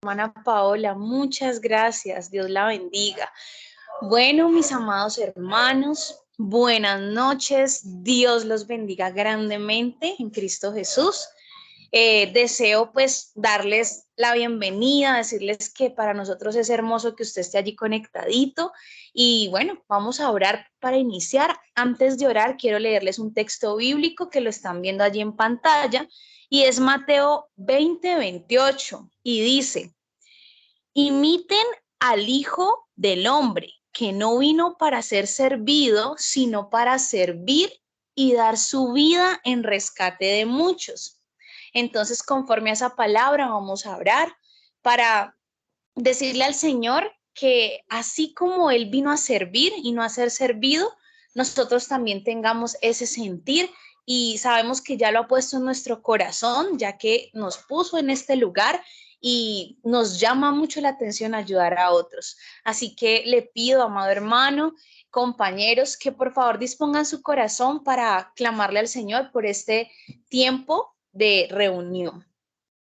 Hermana Paola, muchas gracias. Dios la bendiga. Bueno, mis amados hermanos, buenas noches. Dios los bendiga grandemente en Cristo Jesús. Deseo pues darles la bienvenida, decirles que para nosotros es hermoso que usted esté allí conectadito y bueno, vamos a orar para iniciar. Antes de orar, quiero leerles un texto bíblico que lo están viendo allí en pantalla y es Mateo 20:28 y dice: imiten al Hijo del Hombre, que no vino para ser servido, sino para servir y dar su vida en rescate de muchos. Entonces, conforme a esa palabra, vamos a orar para decirle al Señor que así como Él vino a servir y no a ser servido, nosotros también tengamos ese sentir y sabemos que ya lo ha puesto en nuestro corazón, ya que nos puso en este lugar y nos llama mucho la atención ayudar a otros. Así que le pido, amado hermano, compañeros, que por favor dispongan su corazón para clamarle al Señor por este tiempo de reunión.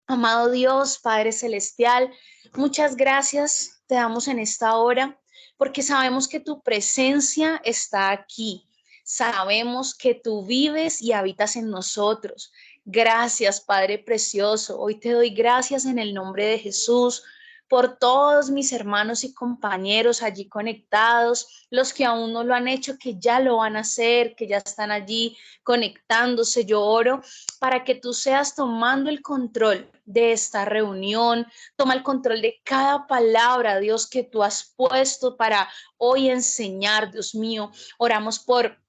Amado Dios, Padre Celestial, muchas gracias te damos en esta hora porque sabemos que tu presencia está aquí. Sabemos que tú vives y habitas en nosotros. Gracias, Padre Precioso. Hoy te doy gracias en el nombre de Jesús por todos mis hermanos y compañeros allí conectados, los que aún no lo han hecho, que ya lo van a hacer, que ya están allí conectándose. Yo oro para que tú seas tomando el control de esta reunión, toma el control de cada palabra, Dios, que tú has puesto para hoy enseñar, Dios mío. Oramos por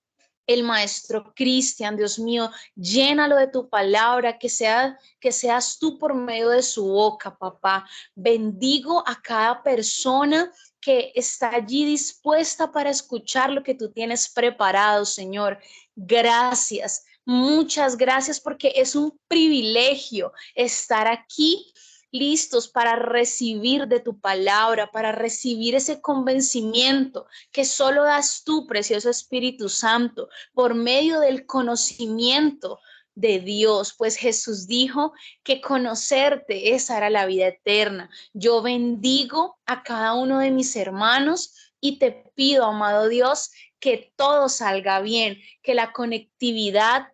el maestro Cristian, Dios mío, llénalo de tu palabra, que seas tú por medio de su boca, papá. Bendigo a cada persona que está allí dispuesta para escuchar lo que tú tienes preparado, Señor. Gracias. Muchas gracias porque es un privilegio estar aquí listos para recibir de tu palabra, para recibir ese convencimiento que solo das tú, precioso Espíritu Santo, por medio del conocimiento de Dios, pues Jesús dijo que conocerte, esa era la vida eterna. Yo bendigo a cada uno de mis hermanos y te pido, amado Dios, que todo salga bien, que la conectividad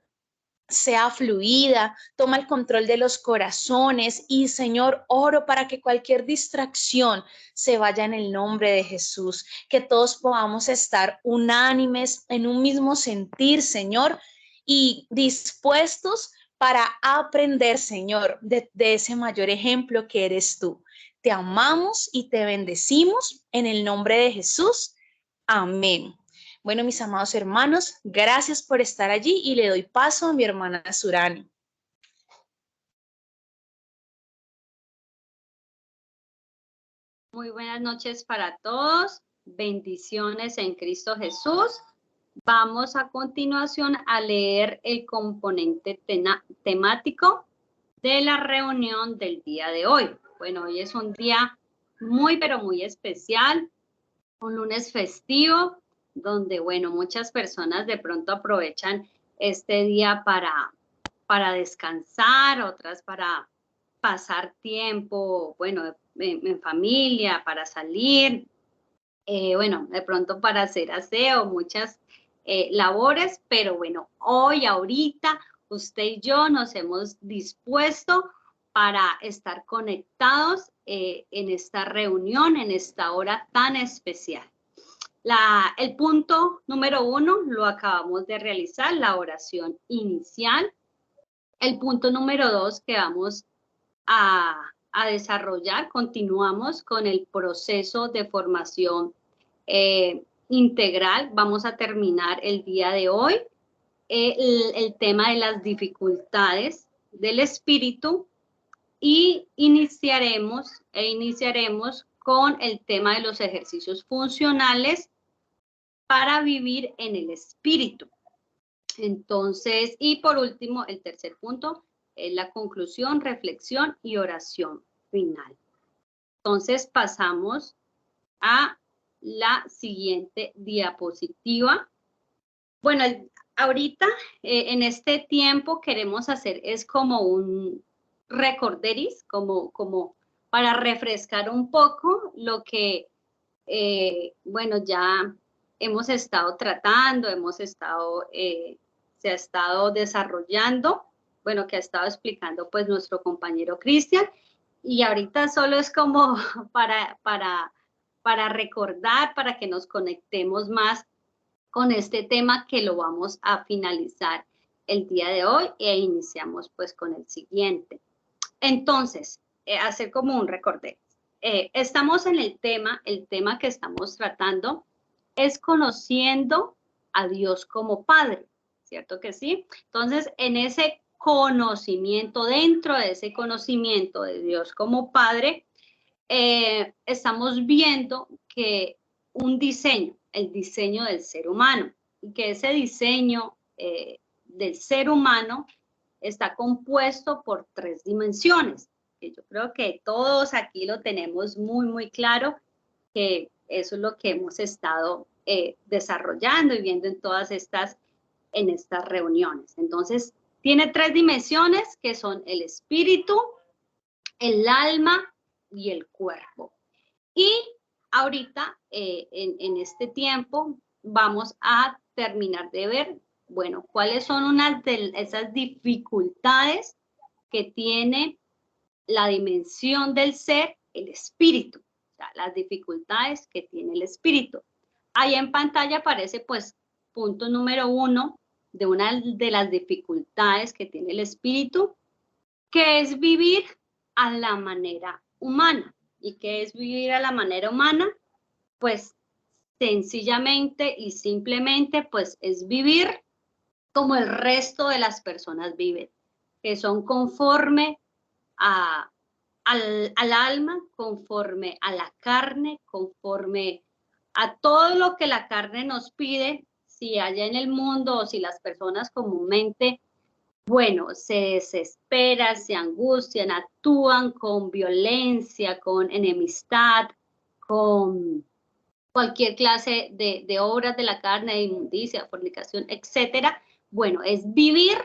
sea fluida, toma el control de los corazones y, Señor, oro para que cualquier distracción se vaya en el nombre de Jesús, que todos podamos estar unánimes en un mismo sentir, Señor, y dispuestos para aprender, Señor, de ese mayor ejemplo que eres tú. Te amamos y te bendecimos en el nombre de Jesús. Amén. Bueno, mis amados hermanos, gracias por estar allí y le doy paso a mi hermana Surani. Muy buenas noches para todos. Bendiciones en Cristo Jesús. Vamos a continuación a leer el componente temático de la reunión del día de hoy. Bueno, hoy es un día muy, pero muy especial, un lunes festivo, donde, bueno, muchas personas de pronto aprovechan este día para descansar, otras para pasar tiempo, bueno, en familia, para salir, bueno, de pronto para hacer aseo, muchas labores, pero bueno, hoy, ahorita, usted y yo nos hemos dispuesto para estar conectados en esta reunión, en esta hora tan especial. El punto número 1 lo acabamos de realizar, la oración inicial. El punto número 2 que vamos a desarrollar, continuamos con el proceso de formación integral. Vamos a terminar el día de hoy el tema de las dificultades del espíritu y iniciaremos con el tema de los ejercicios funcionales para vivir en el espíritu. Entonces, y por último, el tercer punto es la conclusión, reflexión y oración final. Entonces, pasamos a la siguiente diapositiva. Bueno, ahorita en este tiempo queremos hacer es como un recorderis, como para refrescar un poco lo que, bueno, ya hemos estado tratando, se ha estado desarrollando, bueno, que ha estado explicando pues nuestro compañero Cristian, y ahorita solo es como para recordar, para que nos conectemos más con este tema que lo vamos a finalizar el día de hoy e iniciamos pues con el siguiente. Entonces, hacer como un recordé. Estamos en el tema que estamos tratando es conociendo a Dios como Padre, ¿cierto que sí? Entonces, en ese conocimiento, dentro de ese conocimiento de Dios como Padre, estamos viendo que un diseño, el diseño del ser humano, y que ese diseño del ser humano está compuesto por 3 dimensiones, que yo creo que todos aquí lo tenemos muy, muy claro, que eso es lo que hemos estado desarrollando y viendo en todas estas reuniones. Entonces, tiene 3 dimensiones que son el espíritu, el alma y el cuerpo. Y ahorita, en este tiempo, vamos a terminar de ver, bueno, cuáles son unas de esas dificultades que tiene la dimensión del ser, el espíritu, o sea, las dificultades que tiene el espíritu. Ahí en pantalla aparece, pues, punto número 1 de una de las dificultades que tiene el espíritu, que es vivir a la manera humana. ¿Y qué es vivir a la manera humana? Pues sencillamente y simplemente, pues es vivir como el resto de las personas viven, que son conforme al alma, conforme a la carne, conforme a todo lo que la carne nos pide, si allá en el mundo o si las personas comúnmente, bueno, se desesperan, se angustian, actúan con violencia, con enemistad, con cualquier clase de obras de la carne, de inmundicia, fornicación, etcétera. Bueno, es vivir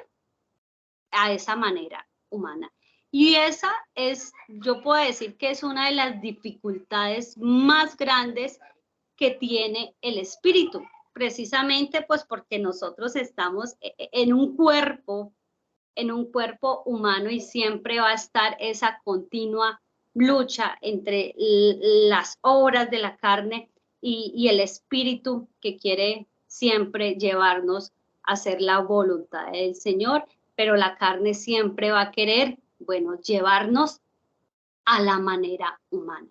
a esa manera humana. Y esa es, yo puedo decir que es una de las dificultades más grandes que tiene el espíritu, precisamente pues porque nosotros estamos en un cuerpo humano y siempre va a estar esa continua lucha entre las obras de la carne y el espíritu que quiere siempre llevarnos a hacer la voluntad del Señor, pero la carne siempre va a querer, bueno, llevarnos a la manera humana.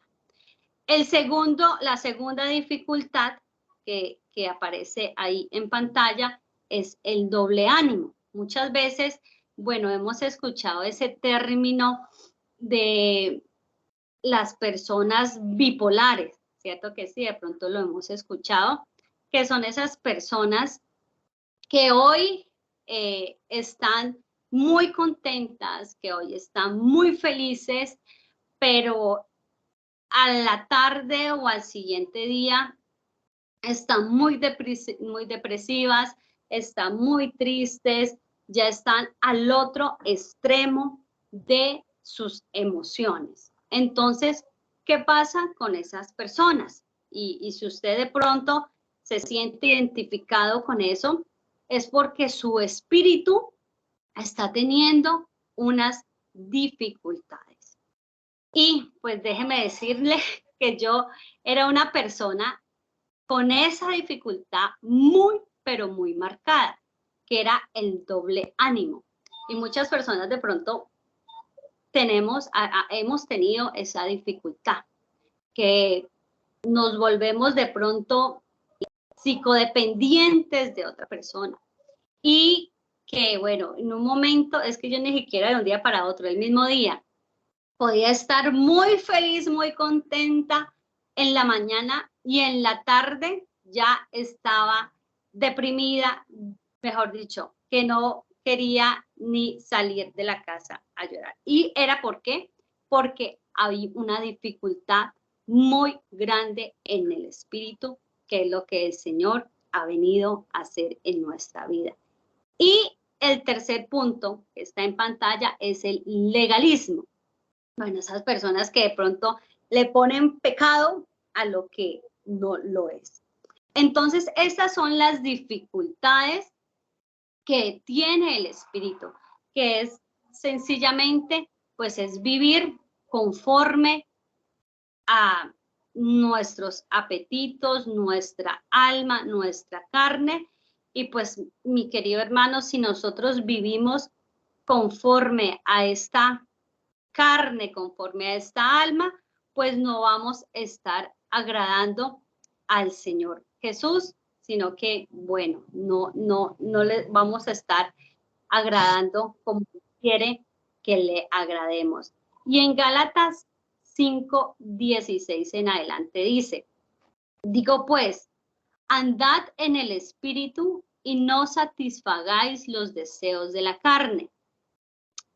La segunda dificultad que aparece ahí en pantalla es el doble ánimo. Muchas veces, bueno, hemos escuchado ese término de las personas bipolares, ¿cierto que sí? De pronto lo hemos escuchado, que son esas personas que hoy están muy contentas, que hoy están muy felices, pero a la tarde o al siguiente día están muy depresivas, están muy tristes, ya están al otro extremo de sus emociones. Entonces, ¿qué pasa con esas personas? Y si usted de pronto se siente identificado con eso, es porque su espíritu está teniendo unas dificultades. Y pues déjeme decirle que yo era una persona con esa dificultad muy, pero muy marcada, que era el doble ánimo. Y muchas personas de pronto hemos tenido esa dificultad, que nos volvemos de pronto psicodependientes de otra persona. Y que, bueno, en un momento, es que yo ni siquiera de un día para otro, el mismo día, podía estar muy feliz, muy contenta en la mañana y en la tarde ya estaba deprimida, mejor dicho, que no quería ni salir de la casa a llorar. ¿Y era por qué? Porque había una dificultad muy grande en el espíritu, que es lo que el Señor ha venido a hacer en nuestra vida. Y el tercer punto que está en pantalla es el legalismo. Bueno, esas personas que de pronto le ponen pecado a lo que no lo es. Entonces, estas son las dificultades que tiene el espíritu, que es sencillamente, pues es vivir conforme a nuestros apetitos, nuestra alma, nuestra carne. Y pues, mi querido hermano, si nosotros vivimos conforme a esta carne, conforme a esta alma, pues no vamos a estar agradando al Señor Jesús, sino que, bueno, no le vamos a estar agradando como quiere que le agrademos. Y en Gálatas 5:16 en adelante dice, digo pues, andad en el espíritu y no satisfagáis los deseos de la carne,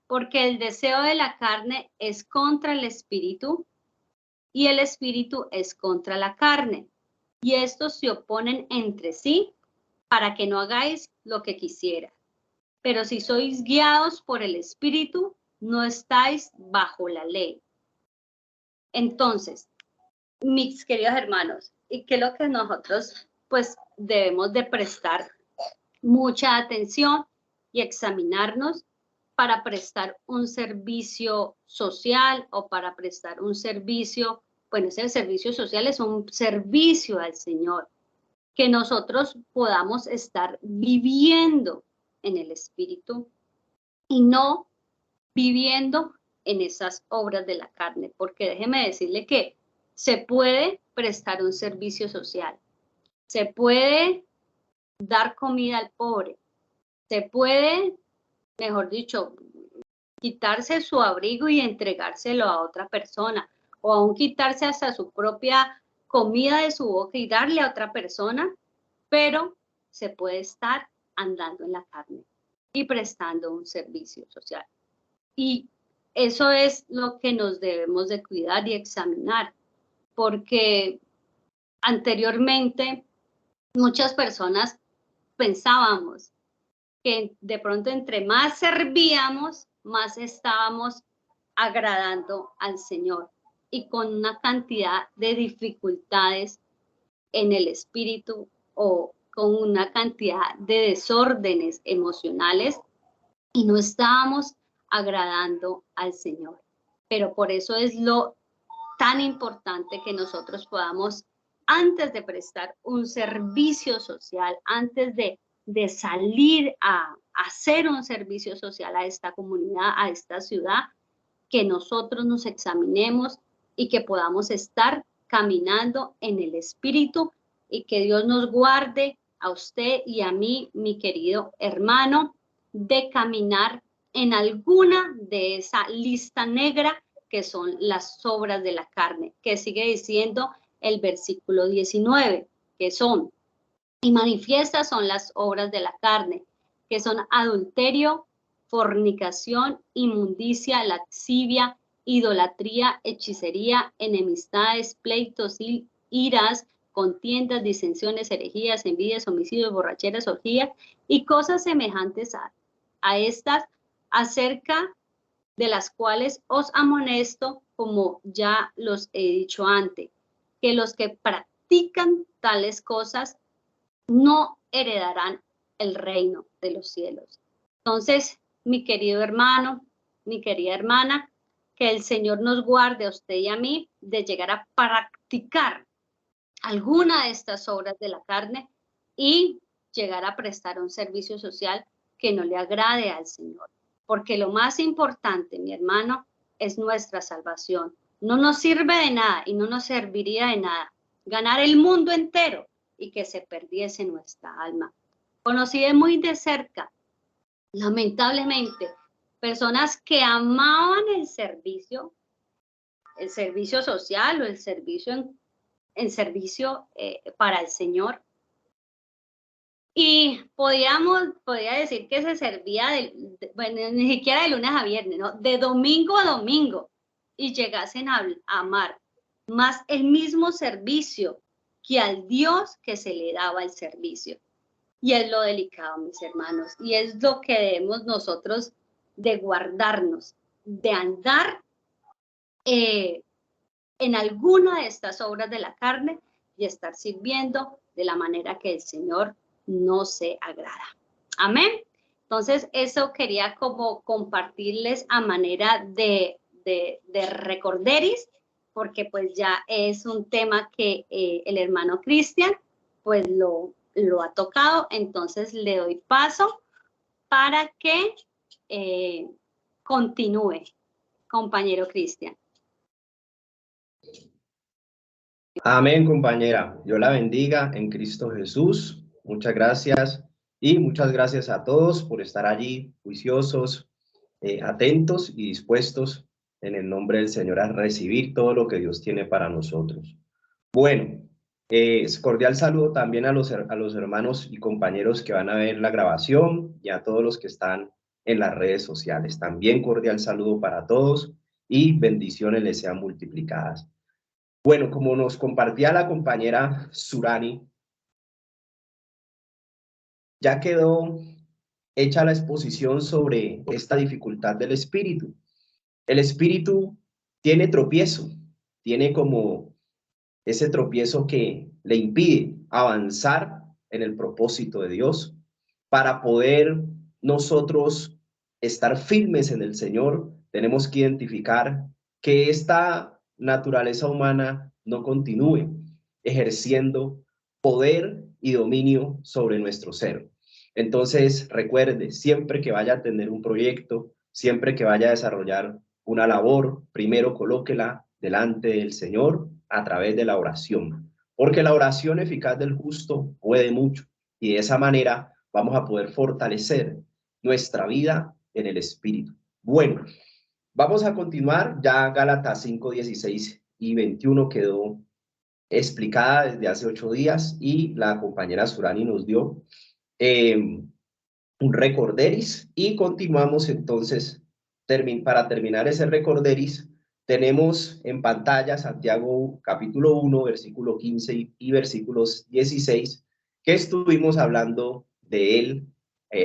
porque el deseo de la carne es contra el espíritu y el espíritu es contra la carne. Y estos se oponen entre sí para que no hagáis lo que quisiera. Pero si sois guiados por el espíritu, no estáis bajo la ley. Entonces, mis queridos hermanos, ¿y qué es lo que nosotros pues debemos de prestar mucha atención y examinarnos para prestar un servicio social o para prestar un servicio? Bueno, ese servicio social es un servicio al Señor, que nosotros podamos estar viviendo en el Espíritu y no viviendo en esas obras de la carne, porque déjeme decirle que se puede prestar un servicio social, se puede dar comida al pobre, se puede, mejor dicho, quitarse su abrigo y entregárselo a otra persona, o aún quitarse hasta su propia comida de su boca y darle a otra persona, pero se puede estar andando en la carne y prestando un servicio social. Y eso es lo que nos debemos de cuidar y examinar, porque anteriormente muchas personas pensábamos que de pronto entre más servíamos, más estábamos agradando al Señor y con una cantidad de dificultades en el espíritu o con una cantidad de desórdenes emocionales y no estábamos agradando al Señor. Pero por eso es lo tan importante que nosotros podamos, antes de prestar un servicio social, antes de salir a hacer un servicio social a esta comunidad, a esta ciudad, que nosotros nos examinemos y que podamos estar caminando en el Espíritu y que Dios nos guarde a usted y a mí, mi querido hermano, de caminar en alguna de esa lista negra que son las obras de la carne, que sigue diciendo el versículo 19, que son, y manifiestas son las obras de la carne, que son adulterio, fornicación, inmundicia, lascivia, idolatría, hechicería, enemistades, pleitos, iras, contiendas, disensiones, herejías, envidias, homicidios, borracheras, orgías y cosas semejantes a estas, acerca de las cuales os amonesto, como ya los he dicho antes, que los que practican tales cosas no heredarán el reino de los cielos. Entonces, mi querido hermano, mi querida hermana, que el Señor nos guarde a usted y a mí de llegar a practicar alguna de estas obras de la carne y llegar a prestar un servicio social que no le agrade al Señor. Porque lo más importante, mi hermano, es nuestra salvación. No nos sirve de nada y no nos serviría de nada ganar el mundo entero y que se perdiese nuestra alma. Conocí muy de cerca, lamentablemente, personas que amaban el servicio social o el servicio en servicio para el Señor. Y podía decir que se servía, bueno, ni siquiera de lunes a viernes, ¿no? De domingo a domingo, y llegasen a amar más el mismo servicio que al Dios que se le daba el servicio. Y es lo delicado, mis hermanos, y es lo que debemos nosotros de guardarnos, de andar en alguna de estas obras de la carne y estar sirviendo de la manera que el Señor no se agrada. Amén. Entonces, eso quería como compartirles a manera de recorderis, porque pues ya es un tema que el hermano Cristian pues lo ha tocado. Entonces le doy paso para que continúe, compañero Cristian. Amén, compañera. Dios la bendiga en Cristo Jesús. Muchas gracias y muchas gracias a todos por estar allí juiciosos, atentos y dispuestos en el nombre del Señor a recibir todo lo que Dios tiene para nosotros. Bueno, cordial saludo también a los hermanos y compañeros que van a ver la grabación y a todos los que están en las redes sociales. También cordial saludo para todos y bendiciones les sean multiplicadas. Bueno, como nos compartía la compañera Surani, ya quedó hecha la exposición sobre esta dificultad del espíritu. El espíritu tiene tropiezo, tiene como ese tropiezo que le impide avanzar en el propósito de Dios para poder nosotros estar firmes en el Señor. Tenemos que identificar que esta naturaleza humana no continúe ejerciendo poder y dominio sobre nuestro ser. Entonces, recuerde, siempre que vaya a tener un proyecto, siempre que vaya a desarrollar una labor, primero colóquela delante del Señor a través de la oración, porque la oración eficaz del justo puede mucho y de esa manera vamos a poder fortalecer nuestra vida en el espíritu. Bueno, vamos a continuar. Ya Gálatas 5, 16 y 21 quedó explicada desde hace 8 días y la compañera Surani nos dio un recorderis y continuamos entonces. Para terminar ese recorderis, tenemos en pantalla Santiago capítulo 1, versículo 15 y versículos 16, que estuvimos hablando de él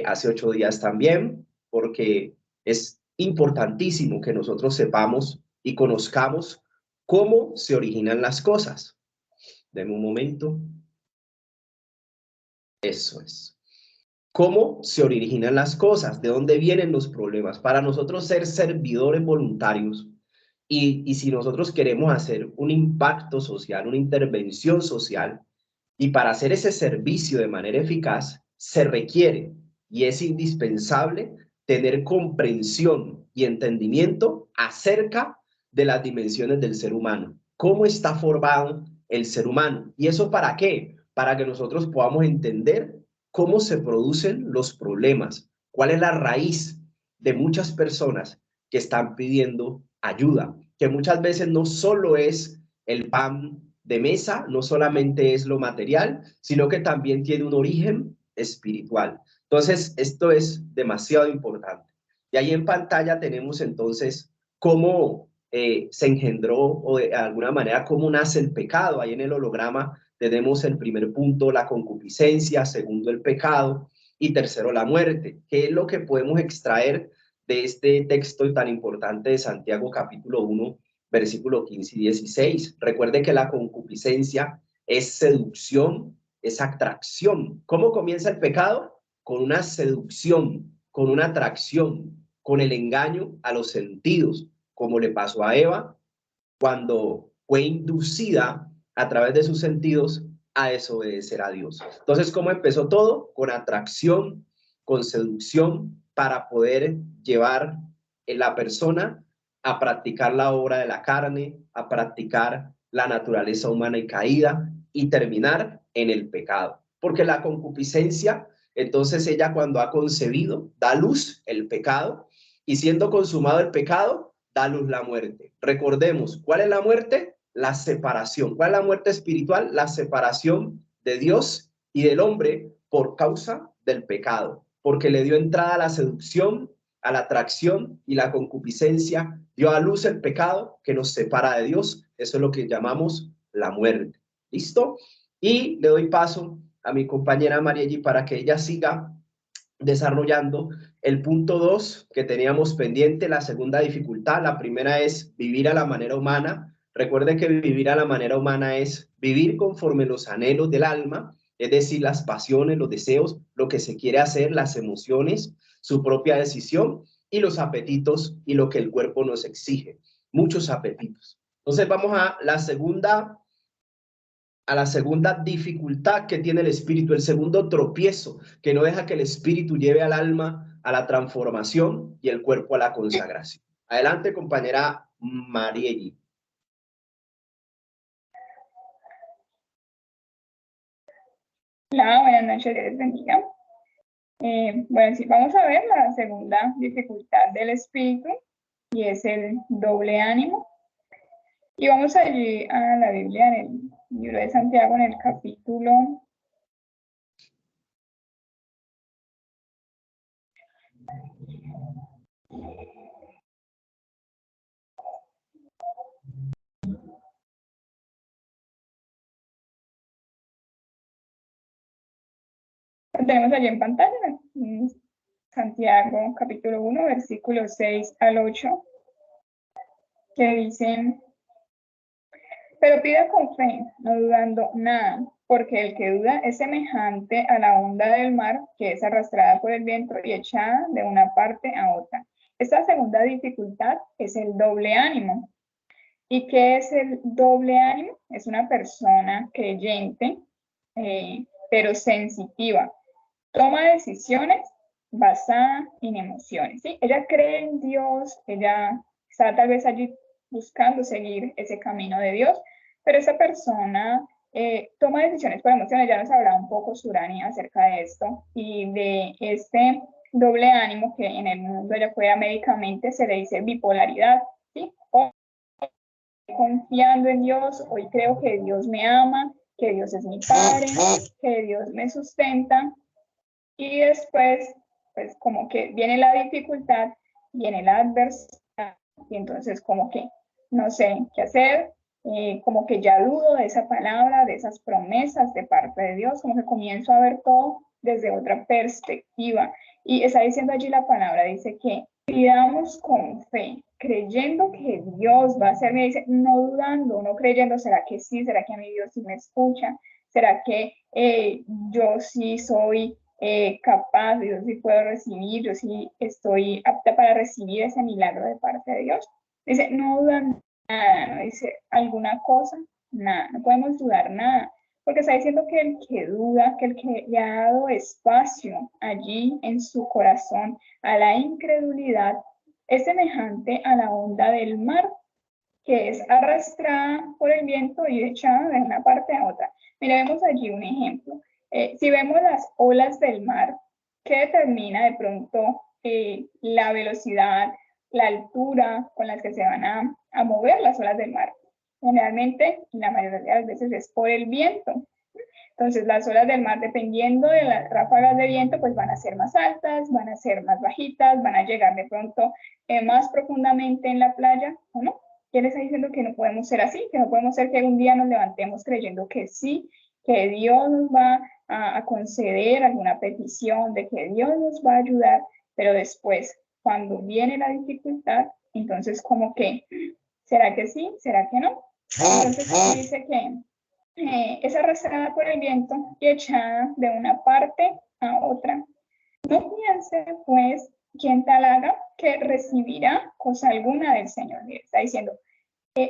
hace 8 días también, porque es importantísimo que nosotros sepamos y conozcamos cómo se originan las cosas. Deme un momento. Eso es. ¿Cómo se originan las cosas? ¿De dónde vienen los problemas? Para nosotros ser servidores voluntarios y si nosotros queremos hacer un impacto social, una intervención social, y para hacer ese servicio de manera eficaz, se requiere y es indispensable tener comprensión y entendimiento acerca de las dimensiones del ser humano. ¿Cómo está formado el ser humano? ¿Y eso para qué? Para que nosotros podamos entender cómo se producen los problemas, cuál es la raíz de muchas personas que están pidiendo ayuda, que muchas veces no solo es el pan de mesa, no solamente es lo material, sino que también tiene un origen espiritual. Entonces, esto es demasiado importante. Y ahí en pantalla tenemos entonces cómo se engendró o de alguna manera cómo nace el pecado. Ahí en el holograma tenemos el primer punto, la concupiscencia, segundo, el pecado y tercero, la muerte. ¿Qué es lo que podemos extraer de este texto tan importante de Santiago capítulo 1, versículo 15 y 16? Recuerde que la concupiscencia es seducción, es atracción. ¿Cómo comienza el pecado? Con una seducción, con una atracción, con el engaño a los sentidos, como le pasó a Eva cuando fue inducida a través de sus sentidos a desobedecer a Dios. Entonces, ¿cómo empezó todo? Con atracción, con seducción, para poder llevar en la persona a practicar la obra de la carne, a practicar la naturaleza humana y caída y terminar en el pecado. Porque la concupiscencia, entonces ella cuando ha concebido, da luz el pecado y siendo consumado el pecado, da luz la muerte. Recordemos, ¿cuál es la muerte? La separación. ¿Cuál es la muerte espiritual? La separación de Dios y del hombre por causa del pecado, porque le dio entrada a la seducción, a la atracción y la concupiscencia, dio a luz el pecado que nos separa de Dios. Eso es lo que llamamos la muerte. ¿Listo? Y le doy paso a mi compañera Marielli para que ella siga desarrollando el punto 2 que teníamos pendiente, la segunda dificultad. La primera es vivir a la manera humana. Recuerde que vivir a la manera humana es vivir conforme los anhelos del alma, es decir, las pasiones, los deseos, lo que se quiere hacer, las emociones, su propia decisión y los apetitos y lo que el cuerpo nos exige. Muchos apetitos. Entonces vamos a la segunda dificultad que tiene el espíritu, el segundo tropiezo que no deja que el espíritu lleve al alma a la transformación y el cuerpo a la consagración. Adelante, compañera Marieli. Hola, buenas noches, Dios les bendiga. Bueno, sí, vamos a ver la segunda dificultad del espíritu y es el doble ánimo. Y vamos allí a la Biblia en el libro de Santiago en el capítulo 1. Tenemos allí en pantalla, Santiago capítulo 1, versículos 6 al 8, que dicen: pero pida con fe, no dudando nada, porque el que duda es semejante a la onda del mar que es arrastrada por el viento y echada de una parte a otra. Esta segunda dificultad es el doble ánimo. ¿Y qué es el doble ánimo? Es una persona creyente, pero sensitiva. Toma decisiones basadas en emociones, ¿sí? Ella cree en Dios, ella está tal vez allí buscando seguir ese camino de Dios, pero esa persona toma decisiones por emociones. Ya nos hablaba un poco Surani acerca de esto y de este doble ánimo que en el mundo ya fuera médicamente se le dice bipolaridad, ¿sí? O confiando en Dios, hoy creo que Dios me ama, que Dios es mi Padre, que Dios me sustenta, y después, pues como que viene la dificultad, viene la adversidad, y entonces como que no sé qué hacer, como que ya dudo de esa palabra, de esas promesas de parte de Dios, como que comienzo a ver todo desde otra perspectiva. Y está diciendo allí la palabra, dice que pidamos con fe, creyendo que Dios va a hacerme, dice, no dudando, no creyendo, ¿será que sí? ¿Será que a mi Dios sí me escucha? ¿Será que yo sí soy capaz, yo sí puedo recibir, yo sí estoy apta para recibir ese milagro de parte de Dios? Dice, no dudan nada, no dice alguna cosa, nada, no podemos dudar nada, porque está diciendo que el que duda, que el que le ha dado espacio allí en su corazón a la incredulidad, es semejante a la onda del mar, que es arrastrada por el viento y echada de una parte a otra. Mira, vemos allí un ejemplo. Si vemos las olas del mar, ¿qué determina de pronto la velocidad, la altura con las que se van a mover las olas del mar? Generalmente, la mayoría de las veces es por el viento. Entonces, las olas del mar, dependiendo de las ráfagas de viento, pues van a ser más altas, van a ser más bajitas, van a llegar de pronto más profundamente en la playa, ¿o no? ¿Quién está diciendo que no podemos ser así? Que no podemos ser que un día nos levantemos creyendo que sí, que Dios nos va a conceder alguna petición, de que Dios nos va a ayudar, pero después, cuando viene la dificultad, entonces como que, ¿será que sí? ¿Será que no? Entonces dice que es arrastrada por el viento y echada de una parte a otra. No piense, pues, quien tal haga que recibirá cosa alguna del Señor. Está diciendo,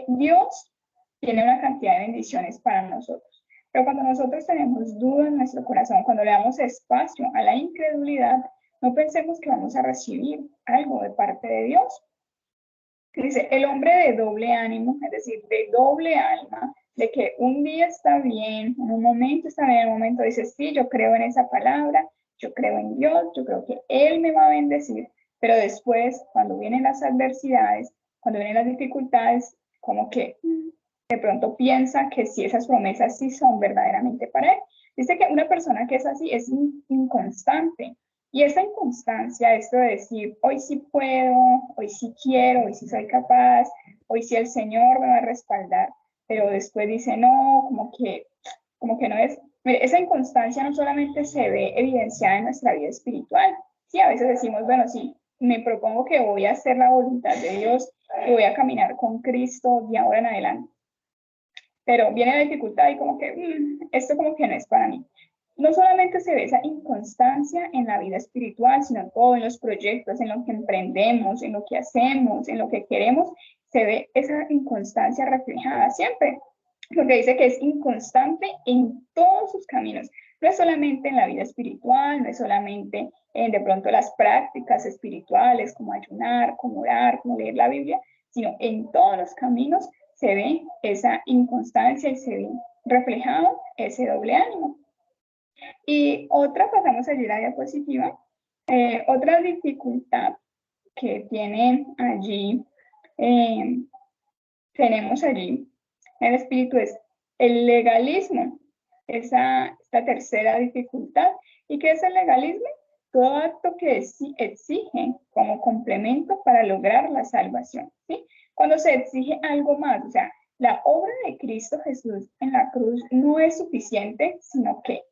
Dios tiene una cantidad de bendiciones para nosotros, pero cuando nosotros tenemos duda en nuestro corazón, cuando le damos espacio a la incredulidad, no pensemos que vamos a recibir algo de parte de Dios. Dice, el hombre de doble ánimo, es decir, de doble alma, de que un día está bien, en un momento está bien, en un momento dice, sí, yo creo en esa palabra, yo creo en Dios, yo creo que Él me va a bendecir, pero después, cuando vienen las adversidades, cuando vienen las dificultades, como que de pronto piensa que si esas promesas sí son verdaderamente para Él. Dice que una persona que es así es inconstante. Y esa inconstancia, esto de decir, hoy sí puedo, hoy sí quiero, hoy sí soy capaz, hoy sí el Señor me va a respaldar, pero después dice, no, como que no es. Mire, esa inconstancia no solamente se ve evidenciada en nuestra vida espiritual, Sí, a veces decimos, bueno, sí, me propongo que voy a hacer la voluntad de Dios y voy a caminar con Cristo de ahora en adelante. Pero viene la dificultad y como que esto como que no es para mí. No solamente se ve esa inconstancia en la vida espiritual, sino todo en los proyectos, en lo que emprendemos, en lo que hacemos, en lo que queremos, se ve esa inconstancia reflejada siempre. Porque dice que es inconstante en todos sus caminos. No es solamente en la vida espiritual, no es solamente en de pronto las prácticas espirituales, como ayunar, como orar, como leer la Biblia, sino en todos los caminos se ve esa inconstancia y se ve reflejado ese doble ánimo. Y otra, pasamos allí la diapositiva, otra dificultad que tienen allí, tenemos allí el espíritu es el legalismo, esta tercera dificultad. ¿Y qué es el legalismo? Todo acto que exige como complemento para lograr la salvación, ¿sí? Cuando se exige algo más, o sea, la obra de Cristo Jesús en la cruz no es suficiente, sino que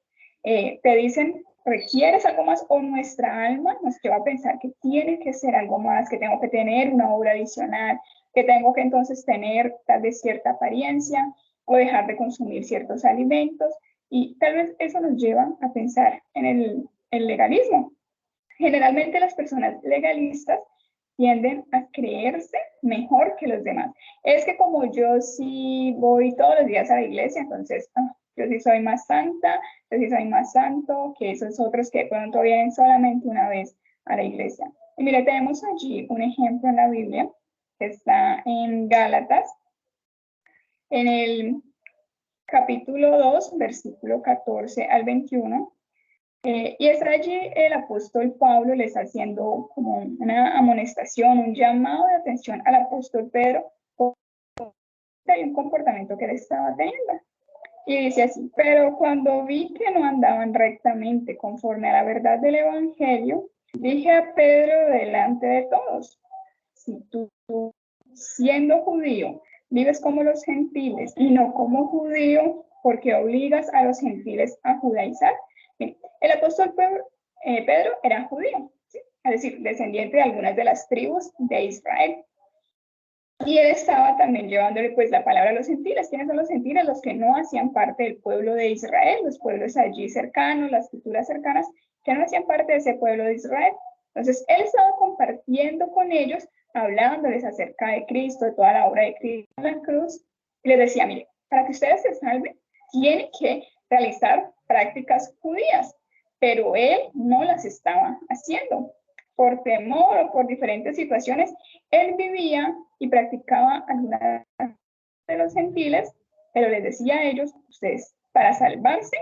te dicen, requieres algo más, o nuestra alma nos lleva a pensar que tiene que ser algo más, que tengo que tener una obra adicional, que tengo que entonces tener tal vez cierta apariencia o dejar de consumir ciertos alimentos, y tal vez eso nos lleva a pensar en el legalismo. Generalmente las personas legalistas tienden a creerse mejor que los demás. Es que como yo sí voy todos los días a la iglesia, entonces yo sí soy más santa, yo sí soy más santo que esos otros que de pronto vienen solamente una vez a la iglesia. Y mire, tenemos allí un ejemplo en la Biblia, que está en Gálatas, en el capítulo 2, versículo 14 al 21. Y está allí el apóstol Pablo, le está haciendo como una amonestación, un llamado de atención al apóstol Pedro por un comportamiento que él estaba teniendo. Y dice así: pero cuando vi que no andaban rectamente conforme a la verdad del evangelio, dije a Pedro delante de todos: si tú, siendo judío, vives como los gentiles y no como judío, porque obligas a los gentiles a judaizar. Bien, el apóstol Pedro era judío, ¿sí? Es decir, descendiente de algunas de las tribus de Israel. Y él estaba también llevándole pues la palabra a los gentiles. ¿Quiénes son los gentiles? Los que no hacían parte del pueblo de Israel, los pueblos allí cercanos, las culturas cercanas, que no hacían parte de ese pueblo de Israel. Entonces, él estaba compartiendo con ellos, hablándoles acerca de Cristo, de toda la obra de Cristo en la cruz, y les decía: mire, para que ustedes se salven, tienen que realizar prácticas judías, pero él no las estaba haciendo. Por temor o por diferentes situaciones, él vivía y practicaba algunas de los gentiles, pero les decía a ellos: ustedes, para salvarse,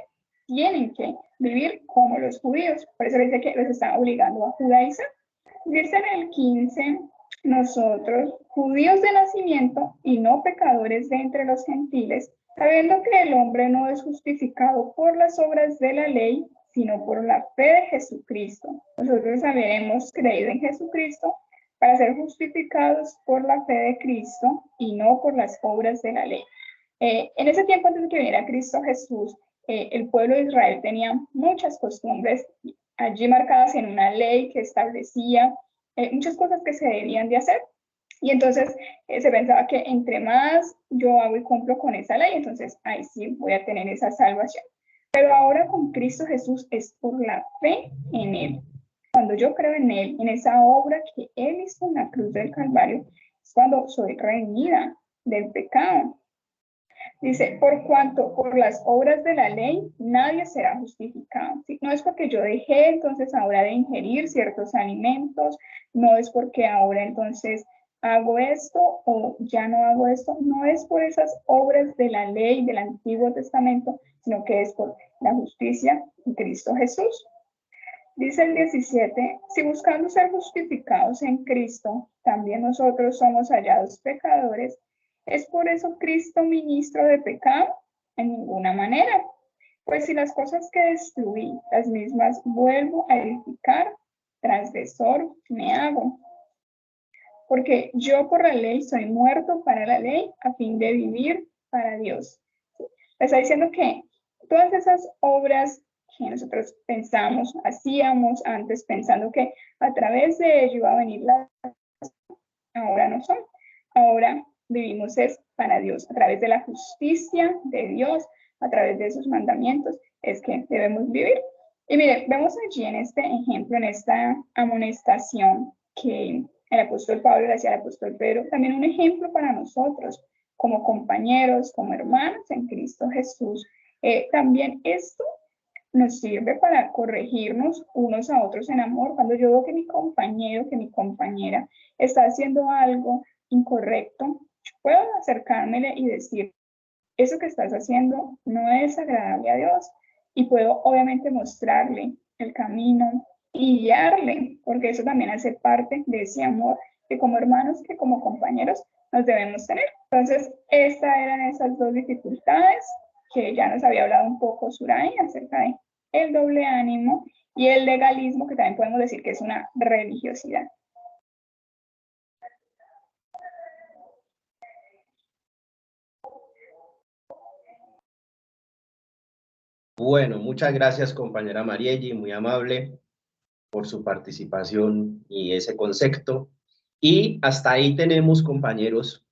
tienen que vivir como los judíos. Por eso les dice que los están obligando a judaizar. Dice en el 15, nosotros, judíos de nacimiento y no pecadores de entre los gentiles, sabiendo que el hombre no es justificado por las obras de la ley, sino por la fe de Jesucristo. Nosotros habremos creído en Jesucristo para ser justificados por la fe de Cristo y no por las obras de la ley. En ese tiempo, antes de que viniera Cristo Jesús, el pueblo de Israel tenía muchas costumbres allí marcadas en una ley que establecía muchas cosas que se debían de hacer. Y entonces se pensaba que entre más yo hago y cumplo con esa ley, entonces ahí sí voy a tener esa salvación. Pero ahora con Cristo Jesús es por la fe en Él. Cuando yo creo en Él, en esa obra que Él hizo en la cruz del Calvario, es cuando soy redimida del pecado. Dice: por cuanto por las obras de la ley nadie será justificado. ¿Sí? No es porque yo dejé entonces ahora de ingerir ciertos alimentos, no es porque ahora entonces hago esto o ya no hago esto, no es por esas obras de la ley del Antiguo Testamento, sino que es por la justicia de Cristo Jesús. Dice el 17: si buscando ser justificados en Cristo, también nosotros somos hallados pecadores, ¿es por eso Cristo ministro de pecado? En ninguna manera. Pues si las cosas que destruí, las mismas vuelvo a edificar, transgresor me hago. Porque yo por la ley soy muerto para la ley, a fin de vivir para Dios. Está diciendo que todas esas obras que nosotros pensamos, hacíamos antes, pensando que a través de ello iba a venir la... Ahora no son. Ahora vivimos es para Dios, a través de la justicia de Dios, a través de sus mandamientos, es que debemos vivir. Y mire, vemos allí en este ejemplo, en esta amonestación que el apóstol Pablo le hacía al apóstol Pedro, también un ejemplo para nosotros, como compañeros, como hermanos en Cristo Jesús. También esto nos sirve para corregirnos unos a otros en amor. Cuando yo veo que mi compañero, que mi compañera está haciendo algo incorrecto, yo puedo acercármele y decir, eso que estás haciendo no es agradable a Dios. Y puedo obviamente mostrarle el camino y guiarle, porque eso también hace parte de ese amor que como hermanos, que como compañeros nos debemos tener. Entonces, estas eran esas dos dificultades que ya nos había hablado un poco Suray acerca de el doble ánimo y el legalismo, que también podemos decir que es una religiosidad. Bueno, muchas gracias, compañera Marielli, muy amable por su participación y ese concepto. Y hasta ahí tenemos, compañeros,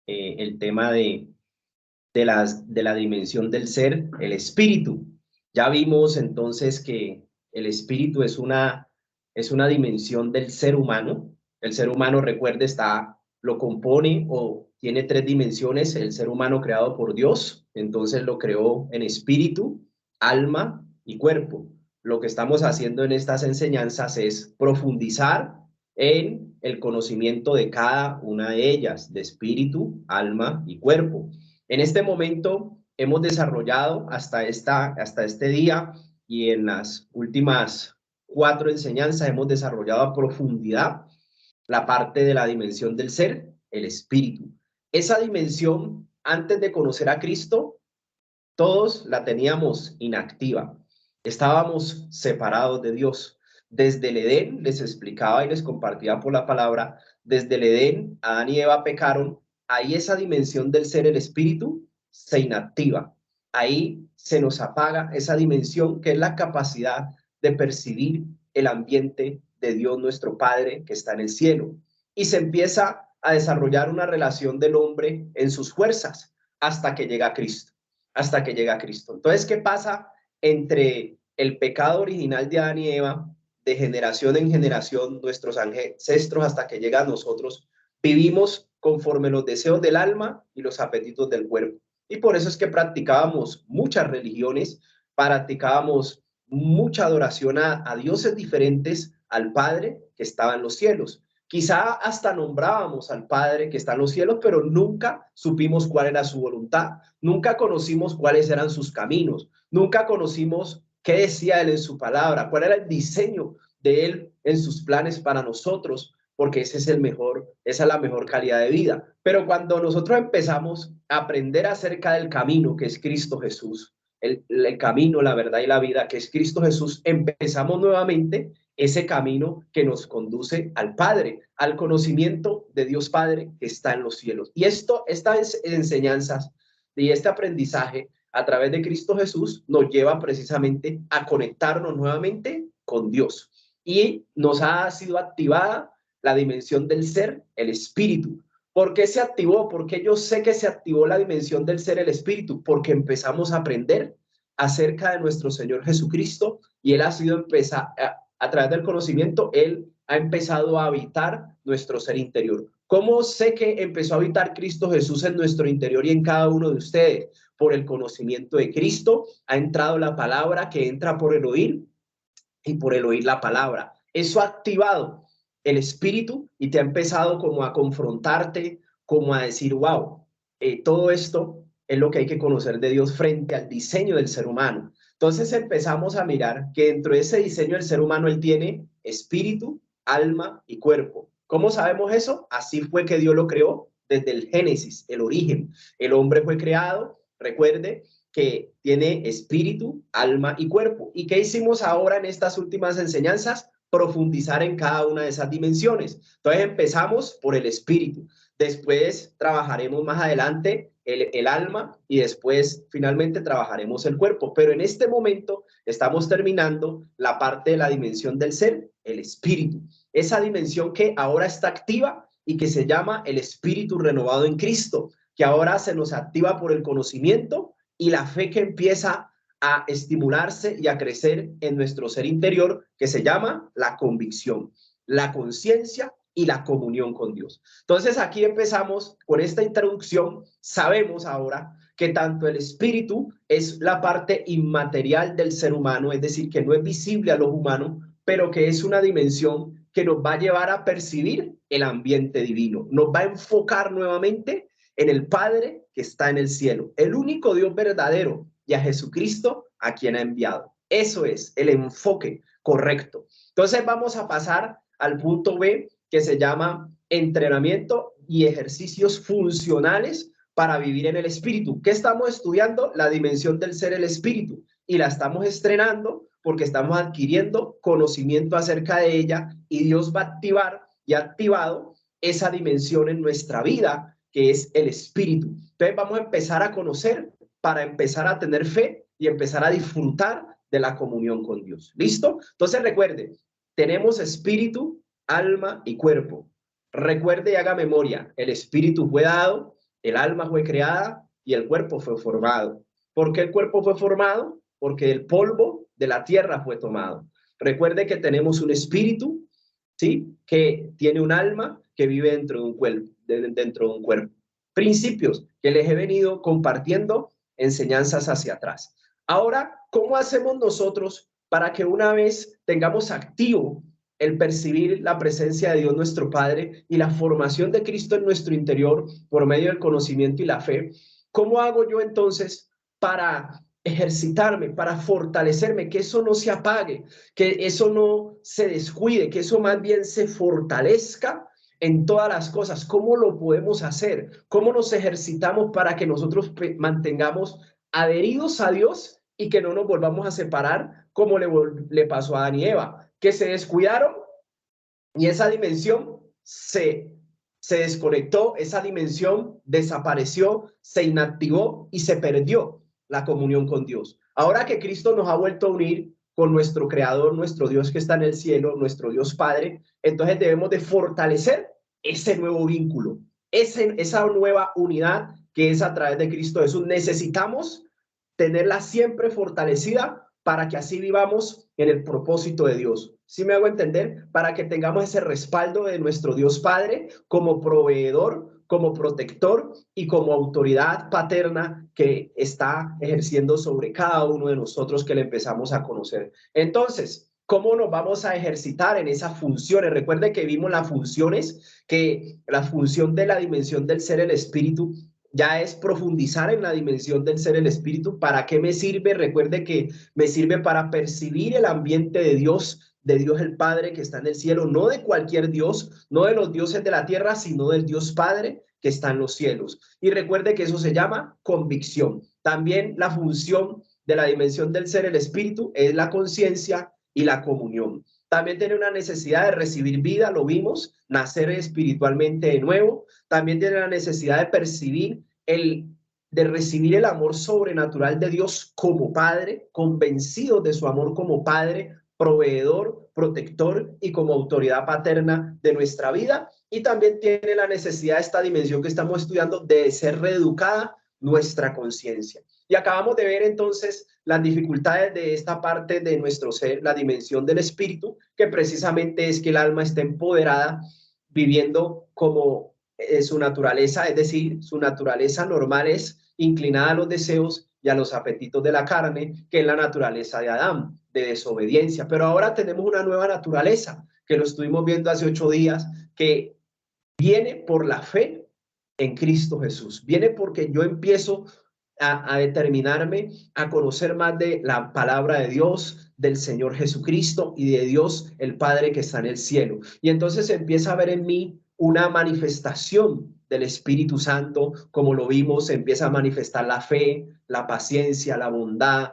el tema de la dimensión del ser, el espíritu. Ya vimos entonces que el espíritu es una dimensión del ser humano. El ser humano, recuerde, lo compone o tiene tres dimensiones. El ser humano creado por Dios, entonces lo creó en espíritu, alma y cuerpo. Lo que estamos haciendo en estas enseñanzas es profundizar en el conocimiento de cada una de ellas, de espíritu, alma y cuerpo. En este momento hemos desarrollado hasta este día y en las últimas 4 enseñanzas hemos desarrollado a profundidad la parte de la dimensión del ser, el espíritu. Esa dimensión, antes de conocer a Cristo, todos la teníamos inactiva. Estábamos separados de Dios. Desde el Edén, les explicaba y les compartía por la palabra, desde el Edén, Adán y Eva pecaron, ahí esa dimensión del ser, el espíritu, se inactiva. Ahí se nos apaga esa dimensión que es la capacidad de percibir el ambiente de Dios nuestro Padre que está en el cielo. Y se empieza a desarrollar una relación del hombre en sus fuerzas hasta que llega Cristo. Hasta que llega Cristo. Entonces, ¿qué pasa entre el pecado original de Adán y Eva, de generación en generación, nuestros ancestros hasta que llega a nosotros? Vivimos conforme los deseos del alma y los apetitos del cuerpo. Y por eso es que practicábamos muchas religiones, practicábamos mucha adoración a dioses diferentes al Padre que estaba en los cielos. Quizá hasta nombrábamos al Padre que está en los cielos, pero nunca supimos cuál era su voluntad, nunca conocimos cuáles eran sus caminos, nunca conocimos qué decía Él en su palabra, cuál era el diseño de Él en sus planes para nosotros, porque esa es la mejor calidad de vida. Pero cuando nosotros empezamos a aprender acerca del camino que es Cristo Jesús, el camino, la verdad y la vida que es Cristo Jesús, empezamos nuevamente ese camino que nos conduce al Padre, al conocimiento de Dios Padre que está en los cielos. Y estas enseñanzas y este aprendizaje a través de Cristo Jesús nos lleva precisamente a conectarnos nuevamente con Dios. Y nos ha sido activada la dimensión del ser, el espíritu. ¿Por qué se activó? Porque yo sé que se activó la dimensión del ser, el espíritu, porque empezamos a aprender acerca de nuestro Señor Jesucristo y Él ha sido a través del conocimiento, Él ha empezado a habitar nuestro ser interior. ¿Cómo sé que empezó a habitar Cristo Jesús en nuestro interior y en cada uno de ustedes? Por el conocimiento de Cristo ha entrado la palabra que entra por el oír y por el oír la palabra. Eso ha activado el espíritu y te ha empezado como a confrontarte, como a decir, wow, todo esto es lo que hay que conocer de Dios frente al diseño del ser humano. Entonces empezamos a mirar que dentro de ese diseño del ser humano él tiene espíritu, alma y cuerpo. ¿Cómo sabemos eso? Así fue que Dios lo creó desde el Génesis, el origen. El hombre fue creado, recuerde, que tiene espíritu, alma y cuerpo. ¿Y qué hicimos ahora en estas últimas enseñanzas? Profundizar en cada una de esas dimensiones. Entonces empezamos por el espíritu. Después trabajaremos más adelante el alma y después finalmente trabajaremos el cuerpo. Pero en este momento estamos terminando la parte de la dimensión del ser, el espíritu. Esa dimensión que ahora está activa y que se llama el espíritu renovado en Cristo, que ahora se nos activa por el conocimiento y la fe que empieza a estimularse y a crecer en nuestro ser interior, que se llama la convicción, la conciencia y la comunión con Dios. Entonces aquí empezamos con esta introducción. Sabemos ahora que tanto el espíritu es la parte inmaterial del ser humano, es decir, que no es visible a los humanos, pero que es una dimensión que nos va a llevar a percibir el ambiente divino, nos va a enfocar nuevamente en el Padre que está en el cielo, el único Dios verdadero, y a Jesucristo a quien ha enviado. Eso es el enfoque correcto. Entonces vamos a pasar al punto B, que se llama entrenamiento y ejercicios funcionales para vivir en el espíritu. ¿Qué estamos estudiando? La dimensión del ser, el espíritu, y la estamos estrenando porque estamos adquiriendo conocimiento acerca de ella y Dios va a activar y ha activado esa dimensión en nuestra vida, que es el espíritu. Entonces vamos a empezar a conocer para empezar a tener fe y empezar a disfrutar de la comunión con Dios. ¿Listo? Entonces recuerde, tenemos espíritu, alma y cuerpo. Recuerde y haga memoria, el espíritu fue dado, el alma fue creada y el cuerpo fue formado. ¿Por qué el cuerpo fue formado? Porque el polvo de la tierra fue tomado. Recuerde que tenemos un espíritu, ¿sí?, que tiene un alma que vive dentro de un cuerpo. Principios que les he venido compartiendo, enseñanzas hacia atrás. Ahora, ¿cómo hacemos nosotros para que una vez tengamos activo el percibir la presencia de Dios nuestro Padre y la formación de Cristo en nuestro interior por medio del conocimiento y la fe? ¿Cómo hago yo entonces para ejercitarme, para fortalecerme, que eso no se apague, que eso no se descuide, que eso más bien se fortalezca en todas las cosas? ¿Cómo lo podemos hacer? ¿Cómo nos ejercitamos para que nosotros mantengamos adheridos a Dios y que no nos volvamos a separar como le pasó a Adán y Eva, que se descuidaron y esa dimensión se desconectó, esa dimensión desapareció, se inactivó y se perdió la comunión con Dios? Ahora que Cristo nos ha vuelto a unir con nuestro Creador, nuestro Dios que está en el cielo, nuestro Dios Padre, entonces debemos de fortalecer ese nuevo vínculo, esa nueva unidad que es a través de Cristo Jesús. Necesitamos tenerla siempre fortalecida para que así vivamos en el propósito de Dios. ¿Sí me hago entender? Para que tengamos ese respaldo de nuestro Dios Padre como proveedor, como protector y como autoridad paterna que está ejerciendo sobre cada uno de nosotros que le empezamos a conocer. Entonces, ¿cómo nos vamos a ejercitar en esas funciones? Recuerde que vimos las funciones, que la función de la dimensión del ser, el espíritu, ya es profundizar en la dimensión del ser, el espíritu. ¿Para qué me sirve? Recuerde que me sirve para percibir el ambiente de Dios el Padre que está en el cielo, no de cualquier Dios, no de los dioses de la tierra, sino del Dios Padre que está en los cielos. Y recuerde que eso se llama convicción. También la función de la dimensión del ser, el espíritu, es la conciencia y la comunión. También tiene una necesidad de recibir vida, lo vimos, nacer espiritualmente de nuevo. También tiene la necesidad de percibir de recibir el amor sobrenatural de Dios como Padre, convencido de su amor como Padre, proveedor, protector y como autoridad paterna de nuestra vida. Y también tiene la necesidad de esta dimensión que estamos estudiando de ser reeducada nuestra conciencia. Y acabamos de ver entonces las dificultades de esta parte de nuestro ser, la dimensión del espíritu, que precisamente es que el alma está empoderada, viviendo como su naturaleza, es decir, su naturaleza normal es inclinada a los deseos y a los apetitos de la carne, que es la naturaleza de Adán, de desobediencia. Pero ahora tenemos una nueva naturaleza, que lo estuvimos viendo hace 8 días, que viene por la fe en Cristo Jesús. Viene porque yo empiezo a determinarme a conocer más de la palabra de Dios, del Señor Jesucristo y de Dios el Padre que está en el cielo. Y entonces empieza a ver en mí una manifestación del Espíritu Santo, como lo vimos, empieza a manifestar la fe, la paciencia, la bondad,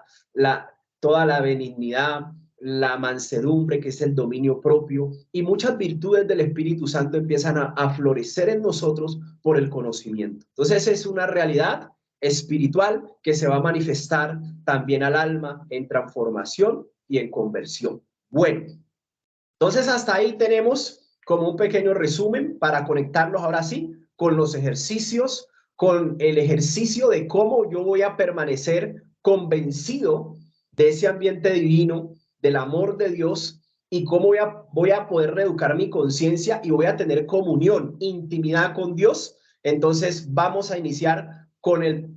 toda la benignidad, la mansedumbre, que es el dominio propio, y muchas virtudes del Espíritu Santo empiezan a florecer en nosotros por el conocimiento. Entonces es una realidad espiritual que se va a manifestar también al alma en transformación y en conversión. Bueno, entonces hasta ahí tenemos como un pequeño resumen para conectarlos ahora sí con los ejercicios, con el ejercicio de cómo yo voy a permanecer convencido de ese ambiente divino, del amor de Dios, y cómo voy a poder reeducar mi conciencia y voy a tener comunión, intimidad con Dios. Entonces vamos a iniciar con el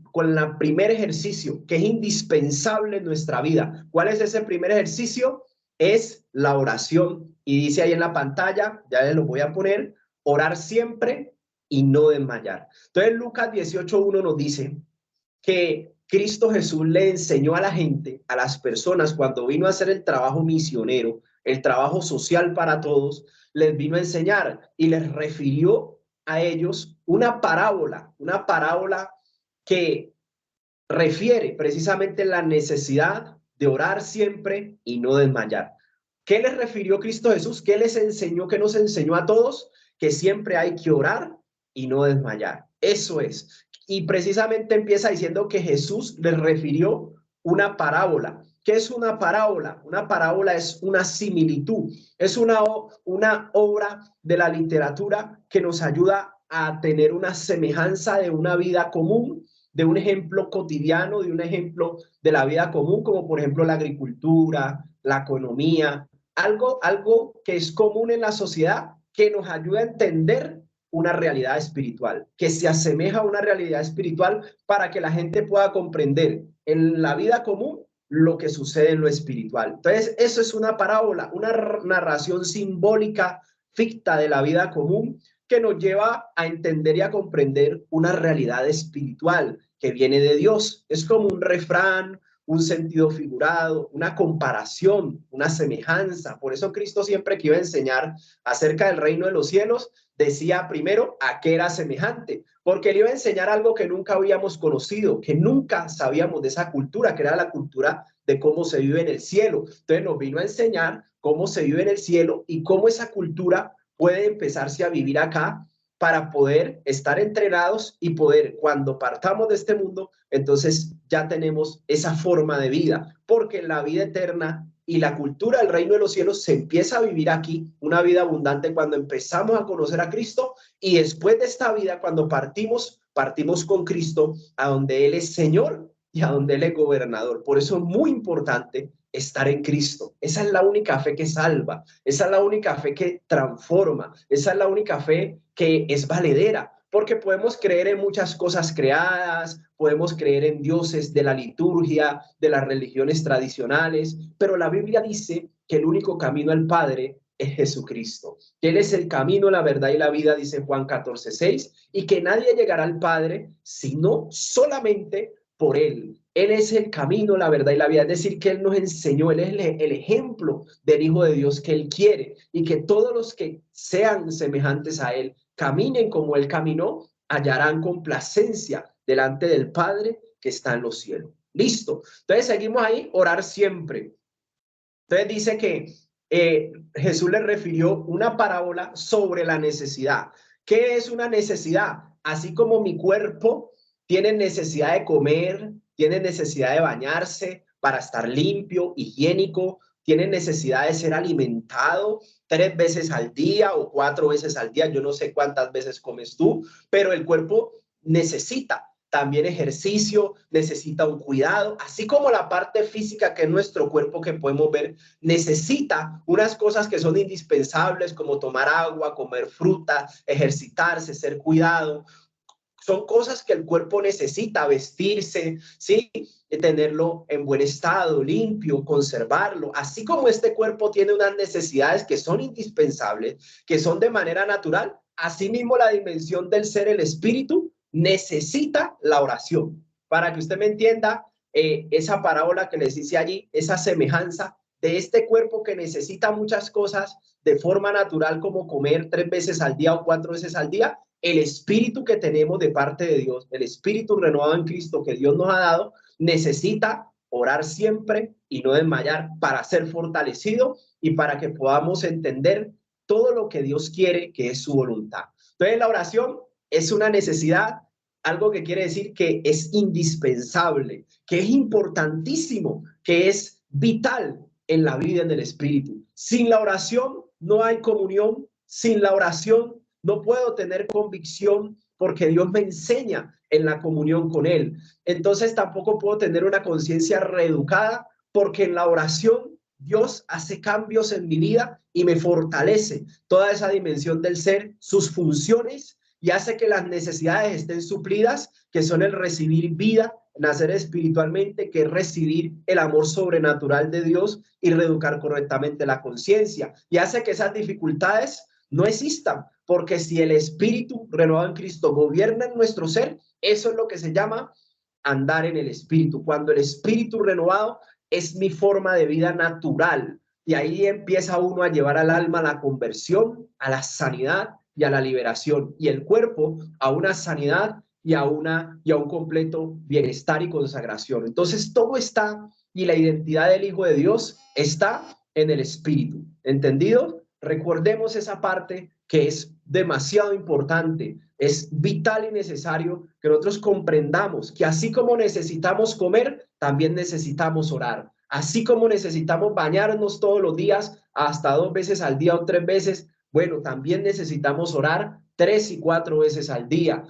primer ejercicio que es indispensable en nuestra vida. ¿Cuál es ese primer ejercicio? Es la oración. Y dice ahí en la pantalla, ya les lo voy a poner, orar siempre y no desmayar. Entonces Lucas 18:1 nos dice que Cristo Jesús le enseñó a la gente, a las personas, cuando vino a hacer el trabajo misionero, el trabajo social para todos, les vino a enseñar y les refirió a ellos una parábola que refiere precisamente la necesidad de orar siempre y no desmayar. ¿Qué les refirió Cristo Jesús? ¿Qué les enseñó? ¿Qué nos enseñó a todos? Que siempre hay que orar y no desmayar. Eso es. Y precisamente empieza diciendo que Jesús les refirió una parábola. ¿Qué es una parábola? Una parábola es una similitud, es una obra de la literatura que nos ayuda a tener una semejanza de una vida común, de un ejemplo cotidiano, de un ejemplo de la vida común, como por ejemplo la agricultura, la economía, algo que es común en la sociedad, que nos ayuda a entender una realidad espiritual, que se asemeja a una realidad espiritual para que la gente pueda comprender en la vida común lo que sucede en lo espiritual. Entonces, eso es una parábola, una narración simbólica, ficta de la vida común, que nos lleva a entender y a comprender una realidad espiritual que viene de Dios. Es como un refrán, un sentido figurado, una comparación, una semejanza. Por eso Cristo siempre que iba a enseñar acerca del reino de los cielos, decía primero a qué era semejante, porque él iba a enseñar algo que nunca habíamos conocido, que nunca sabíamos de esa cultura, que era la cultura de cómo se vive en el cielo. Entonces nos vino a enseñar cómo se vive en el cielo y cómo esa cultura puede empezarse a vivir acá para poder estar entrenados y poder, cuando partamos de este mundo, entonces ya tenemos esa forma de vida, porque la vida eterna y la cultura del reino de los cielos se empieza a vivir aquí, una vida abundante cuando empezamos a conocer a Cristo, y después de esta vida, cuando partimos con Cristo a donde Él es Señor y a donde Él es gobernador. Por eso es muy importante estar en Cristo. Esa es la única fe que salva, esa es la única fe que transforma, esa es la única fe que es valedera, porque podemos creer en muchas cosas creadas, podemos creer en dioses de la liturgia, de las religiones tradicionales, pero la Biblia dice que el único camino al Padre es Jesucristo, que Él es el camino, la verdad y la vida, dice Juan 14:6, y que nadie llegará al Padre sino solamente por Él. Él es el camino, la verdad y la vida. Es decir, que Él nos enseñó, Él es el ejemplo del Hijo de Dios que Él quiere, y que todos los que sean semejantes a Él, caminen como Él caminó, hallarán complacencia delante del Padre que está en los cielos. Listo. Entonces seguimos ahí, orar siempre. Entonces dice que Jesús le refirió una parábola sobre la necesidad. ¿Qué es una necesidad? Así como mi cuerpo tiene necesidad de comer, tiene necesidad de bañarse para estar limpio, higiénico, tiene necesidad de ser alimentado 3 veces al día o 4 veces al día. Yo no sé cuántas veces comes tú, pero el cuerpo necesita también ejercicio, necesita un cuidado, así como la parte física que es nuestro cuerpo que podemos ver, necesita unas cosas que son indispensables como tomar agua, comer fruta, ejercitarse, ser cuidado. Son cosas que el cuerpo necesita, vestirse, ¿sí? Tenerlo en buen estado, limpio, conservarlo. Así como este cuerpo tiene unas necesidades que son indispensables, que son de manera natural, asimismo la dimensión del ser, el espíritu, necesita la oración. Para que usted me entienda, esa parábola que les dice allí, esa semejanza de este cuerpo que necesita muchas cosas de forma natural, como comer 3 veces al día o 4 veces al día, el espíritu que tenemos de parte de Dios, el espíritu renovado en Cristo que Dios nos ha dado, necesita orar siempre y no desmayar para ser fortalecido y para que podamos entender todo lo que Dios quiere, que es su voluntad. Entonces la oración es una necesidad, algo que quiere decir que es indispensable, que es importantísimo, que es vital en la vida del Espíritu. Sin la oración no hay comunión, sin la oración no puedo tener convicción porque Dios me enseña en la comunión con Él. Entonces tampoco puedo tener una conciencia reeducada porque en la oración Dios hace cambios en mi vida y me fortalece toda esa dimensión del ser, sus funciones, y hace que las necesidades estén suplidas, que son el recibir vida, nacer espiritualmente, que es recibir el amor sobrenatural de Dios y reeducar correctamente la conciencia, y hace que esas dificultades no existan, porque si el Espíritu renovado en Cristo gobierna en nuestro ser, eso es lo que se llama andar en el Espíritu. Cuando el Espíritu renovado es mi forma de vida natural, y ahí empieza uno a llevar al alma a la conversión, a la sanidad y a la liberación, y el cuerpo a una sanidad y a un completo bienestar y consagración. Entonces todo está, y la identidad del Hijo de Dios está en el Espíritu. ¿Entendido? Recordemos esa parte que es demasiado importante. Es vital y necesario que nosotros comprendamos que así como necesitamos comer, también necesitamos orar. Así como necesitamos bañarnos todos los días, hasta 2 veces al día o 3 veces, bueno, también necesitamos orar 3 y 4 veces al día.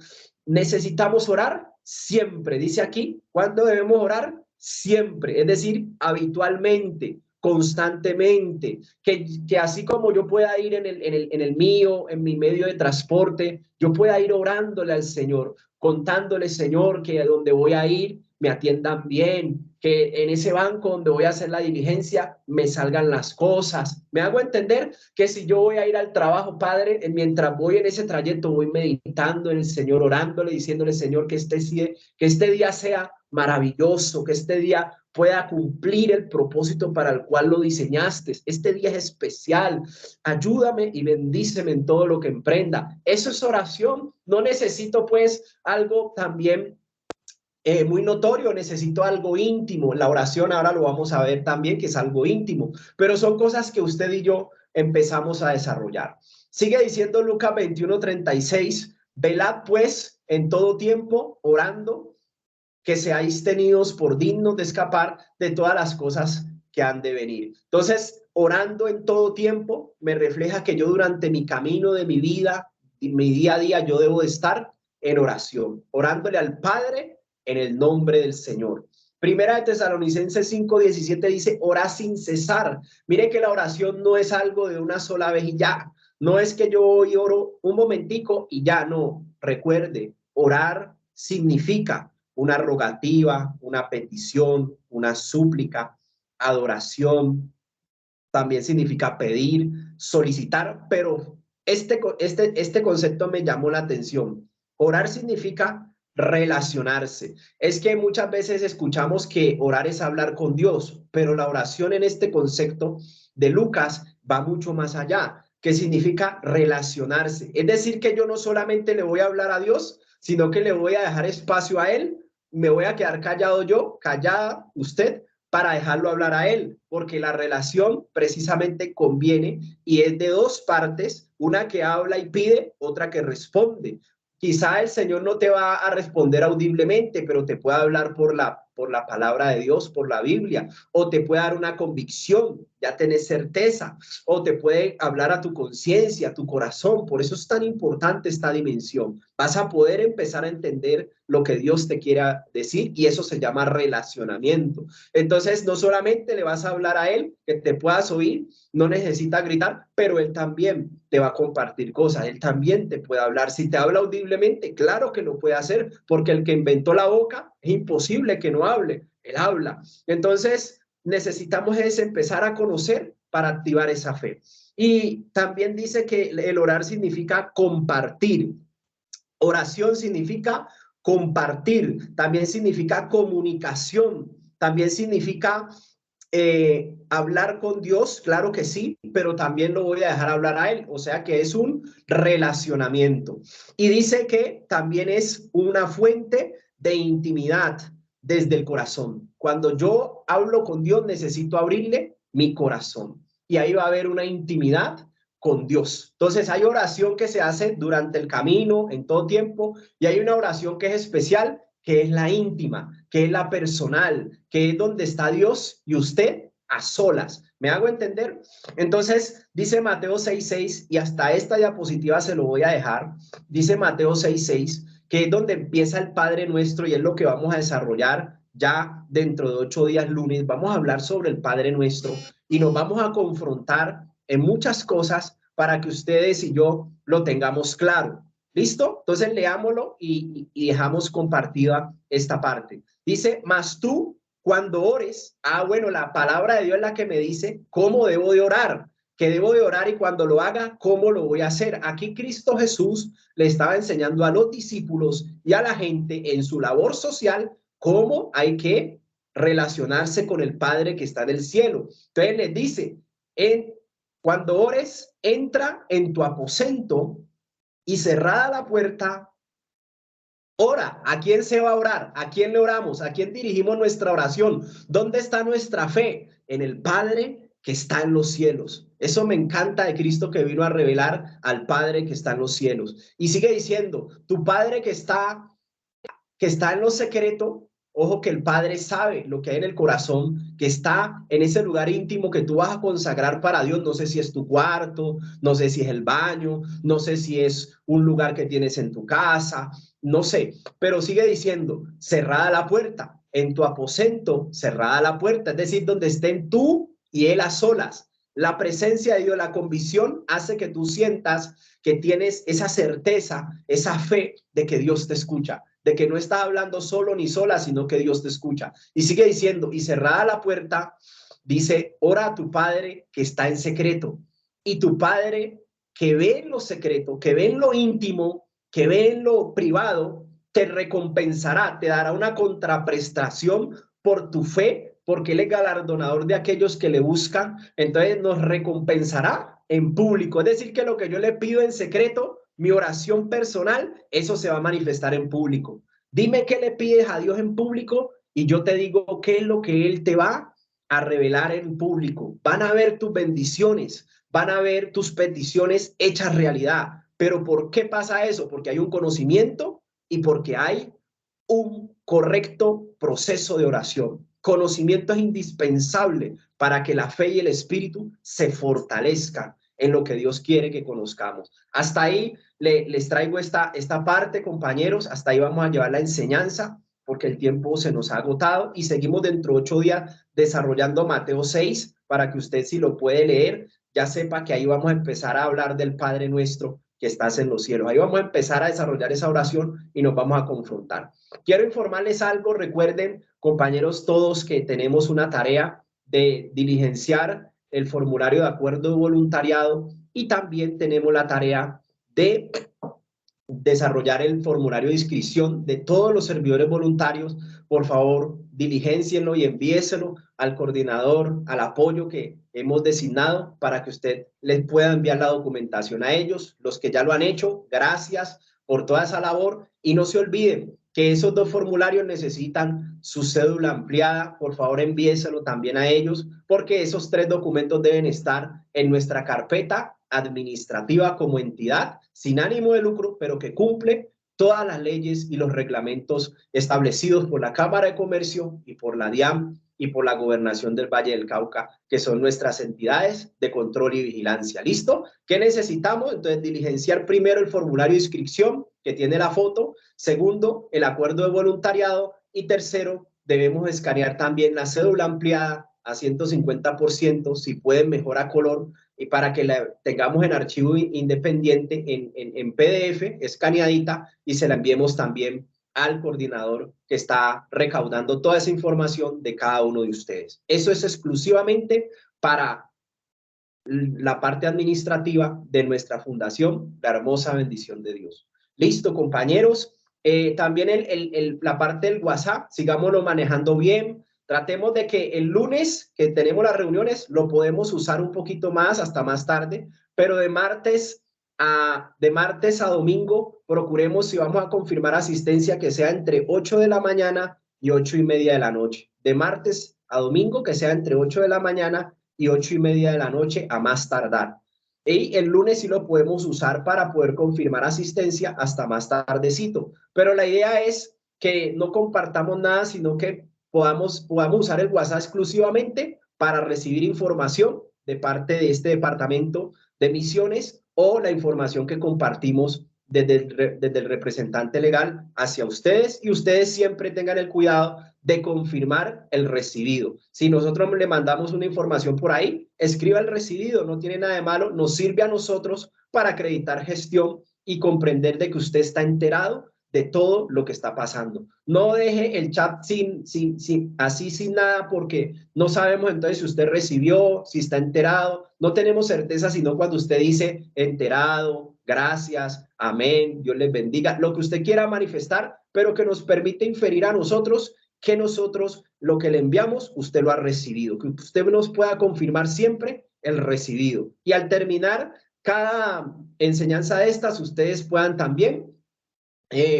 Necesitamos orar siempre. Dice aquí, ¿cuándo debemos orar? Siempre, es decir, habitualmente, constantemente, que así como yo pueda ir en mi medio de transporte, yo pueda ir orándole al Señor, contándole, Señor, que a donde voy a ir me atiendan bien, que en ese banco donde voy a hacer la diligencia me salgan las cosas. Me hago entender que si yo voy a ir al trabajo, Padre, mientras voy en ese trayecto voy meditando en el Señor, orándole, diciéndole, Señor, que este día sea maravilloso, que este día pueda cumplir el propósito para el cual lo diseñaste. Este día es especial. Ayúdame y bendíceme en todo lo que emprenda. Eso es oración. No necesito pues algo también muy notorio, necesito algo íntimo. La oración ahora lo vamos a ver también, que es algo íntimo, pero son cosas que usted y yo empezamos a desarrollar. Sigue diciendo Lucas 21:36, velad pues en todo tiempo orando, que seáis tenidos por dignos de escapar de todas las cosas que han de venir. Entonces, orando en todo tiempo me refleja que yo durante mi camino de mi vida, mi día a día, yo debo de estar en oración, orándole al Padre en el nombre del Señor. Primera de Tesalonicenses 5:17 dice, orad sin cesar. Mire que la oración no es algo de una sola vez y ya. No es que yo hoy oro un momentico y ya, no. Recuerde, orar significa una rogativa, una petición, una súplica, adoración. También significa pedir, solicitar, pero este concepto me llamó la atención. Orar significa relacionarse. Es que muchas veces escuchamos que orar es hablar con Dios, pero la oración en este concepto de Lucas va mucho más allá, que significa relacionarse. Es decir, que yo no solamente le voy a hablar a Dios, sino que le voy a dejar espacio a Él, me voy a quedar callado yo, callada usted, para dejarlo hablar a Él, porque la relación precisamente conviene y es de dos partes, una que habla y pide, otra que responde. Quizá el Señor no te va a responder audiblemente, pero te puede hablar por la palabra de Dios, por la Biblia, o te puede dar una convicción, ya tenés certeza, o te puede hablar a tu conciencia, a tu corazón. Por eso es tan importante esta dimensión. Vas a poder empezar a entender lo que Dios te quiera decir y eso se llama relacionamiento. Entonces, no solamente le vas a hablar a Él, que te puedas oír, no necesita gritar, pero Él también te va a compartir cosas, Él también te puede hablar. Si te habla audiblemente, claro que lo puede hacer, porque el que inventó la boca es imposible que no hable, Él habla. Entonces, necesitamos es empezar a conocer para activar esa fe. Y también dice que el orar significa compartir. Oración significa compartir, también significa comunicación, también significa hablar con Dios, claro que sí, pero también lo voy a dejar hablar a Él, o sea que es un relacionamiento. Y dice que también es una fuente de intimidad, desde el corazón. Cuando yo hablo con Dios, necesito abrirle mi corazón. Y ahí va a haber una intimidad con Dios. Entonces hay oración que se hace durante el camino, en todo tiempo, y hay una oración que es especial, que es la íntima, que es la personal, que es donde está Dios y usted a solas. ¿Me hago entender? Entonces dice Mateo 6:6, y hasta esta diapositiva se lo voy a dejar. Dice Mateo 6:6, que es donde empieza el Padre Nuestro, y es lo que vamos a desarrollar ya dentro de 8 días, lunes. Vamos a hablar sobre el Padre Nuestro y nos vamos a confrontar en muchas cosas para que ustedes y yo lo tengamos claro. ¿Listo? Entonces leámoslo y dejamos compartida esta parte. Dice, mas tú cuando ores, bueno, la palabra de Dios es la que me dice cómo debo de orar, que debo de orar, y cuando lo haga, cómo lo voy a hacer. Aquí Cristo Jesús le estaba enseñando a los discípulos y a la gente en su labor social cómo hay que relacionarse con el Padre que está en el cielo. Entonces les dice, cuando ores, entra en tu aposento y cerrada la puerta, ora. ¿A quién se va a orar? ¿A quién le oramos? ¿A quién dirigimos nuestra oración? ¿Dónde está nuestra fe? En el Padre que está en los cielos. Eso me encanta de Cristo, que vino a revelar al Padre que está en los cielos. Y sigue diciendo, tu Padre que está en lo secreto. Ojo, que el Padre sabe lo que hay en el corazón, que está en ese lugar íntimo que tú vas a consagrar para Dios. No sé si es tu cuarto, no sé si es el baño, no sé si es un lugar que tienes en tu casa, no sé, pero sigue diciendo, cerrada la puerta, en tu aposento, cerrada la puerta, es decir, donde estén tú y Él a solas. La presencia de Dios, la convicción, hace que tú sientas que tienes esa certeza, esa fe de que Dios te escucha, de que no estás hablando solo ni sola, sino que Dios te escucha. Y sigue diciendo, y cerrada la puerta, dice, ora a tu Padre que está en secreto. Y tu Padre que ve en lo secreto, que ve en lo íntimo, que ve en lo privado, te recompensará, te dará una contraprestación por tu fe, porque Él es galardonador de aquellos que le buscan. Entonces nos recompensará en público. Es decir, que lo que yo le pido en secreto, mi oración personal, eso se va a manifestar en público. Dime qué le pides a Dios en público y yo te digo qué es lo que Él te va a revelar en público. Van a ver tus bendiciones, van a ver tus peticiones hechas realidad. ¿Pero por qué pasa eso? Porque hay un conocimiento y porque hay un correcto proceso de oración. Conocimiento es indispensable para que la fe y el espíritu se fortalezcan en lo que Dios quiere que conozcamos. Hasta ahí les traigo esta parte, compañeros. Hasta ahí vamos a llevar la enseñanza, porque el tiempo se nos ha agotado, y seguimos dentro de 8 días desarrollando Mateo 6, para que usted, si lo puede leer, ya sepa que ahí vamos a empezar a hablar del Padre Nuestro que estás en los cielos. Ahí vamos a empezar a desarrollar esa oración y nos vamos a confrontar. Quiero informarles algo. Recuerden, compañeros, todos, que tenemos una tarea de diligenciar el formulario de acuerdo de voluntariado, y también tenemos la tarea de desarrollar el formulario de inscripción de todos los servidores voluntarios. Por favor, diligencienlo y envíeselo al coordinador, al apoyo que hemos designado, para que usted les pueda enviar la documentación a ellos. Los que ya lo han hecho, gracias por toda esa labor, y no se olviden que esos 2 formularios necesitan su cédula ampliada. Por favor, envíeselo también a ellos, porque esos 3 documentos deben estar en nuestra carpeta administrativa como entidad sin ánimo de lucro, pero que cumple todas las leyes y los reglamentos establecidos por la Cámara de Comercio y por la DIAN y por la Gobernación del Valle del Cauca, que son nuestras entidades de control y vigilancia. ¿Listo? ¿Qué necesitamos? Entonces, diligenciar primero el formulario de inscripción, que tiene la foto. Segundo, el acuerdo de voluntariado. Y tercero, debemos escanear también la cédula ampliada a 150%, si pueden mejor a color, y para que la tengamos en archivo independiente en PDF, escaneadita, y se la enviemos también al coordinador que está recaudando toda esa información de cada uno de ustedes. Eso es exclusivamente para la parte administrativa de nuestra fundación, La Hermosa Bendición de Dios. Listo, compañeros. También la parte del WhatsApp, sigámoslo manejando bien. Tratemos de que el lunes, que tenemos las reuniones, lo podemos usar un poquito más, hasta más tarde, pero de martes a domingo, procuremos, si vamos a confirmar asistencia, que sea entre 8 de la mañana y 8:30 de la noche. De martes a domingo, que sea entre 8 de la mañana y 8:30 de la noche a más tardar. Y el lunes sí lo podemos usar para poder confirmar asistencia hasta más tardecito. Pero la idea es que no compartamos nada, sino que podamos usar el WhatsApp exclusivamente para recibir información de parte de este departamento de misiones o la información que compartimos desde el representante legal hacia ustedes, y ustedes siempre tengan el cuidado de confirmar el recibido. Si nosotros le mandamos una información por ahí, escriba el recibido, no tiene nada de malo, nos sirve a nosotros para acreditar gestión y comprender de que usted está enterado de todo lo que está pasando. No deje el chat así sin nada, porque no sabemos entonces si usted recibió, si está enterado. No tenemos certeza, sino cuando usted dice enterado, gracias, amén, Dios les bendiga, lo que usted quiera manifestar, pero que nos permite inferir a nosotros que nosotros lo que le enviamos, usted lo ha recibido, que usted nos pueda confirmar siempre el recibido. Y al terminar cada enseñanza de estas, ustedes puedan también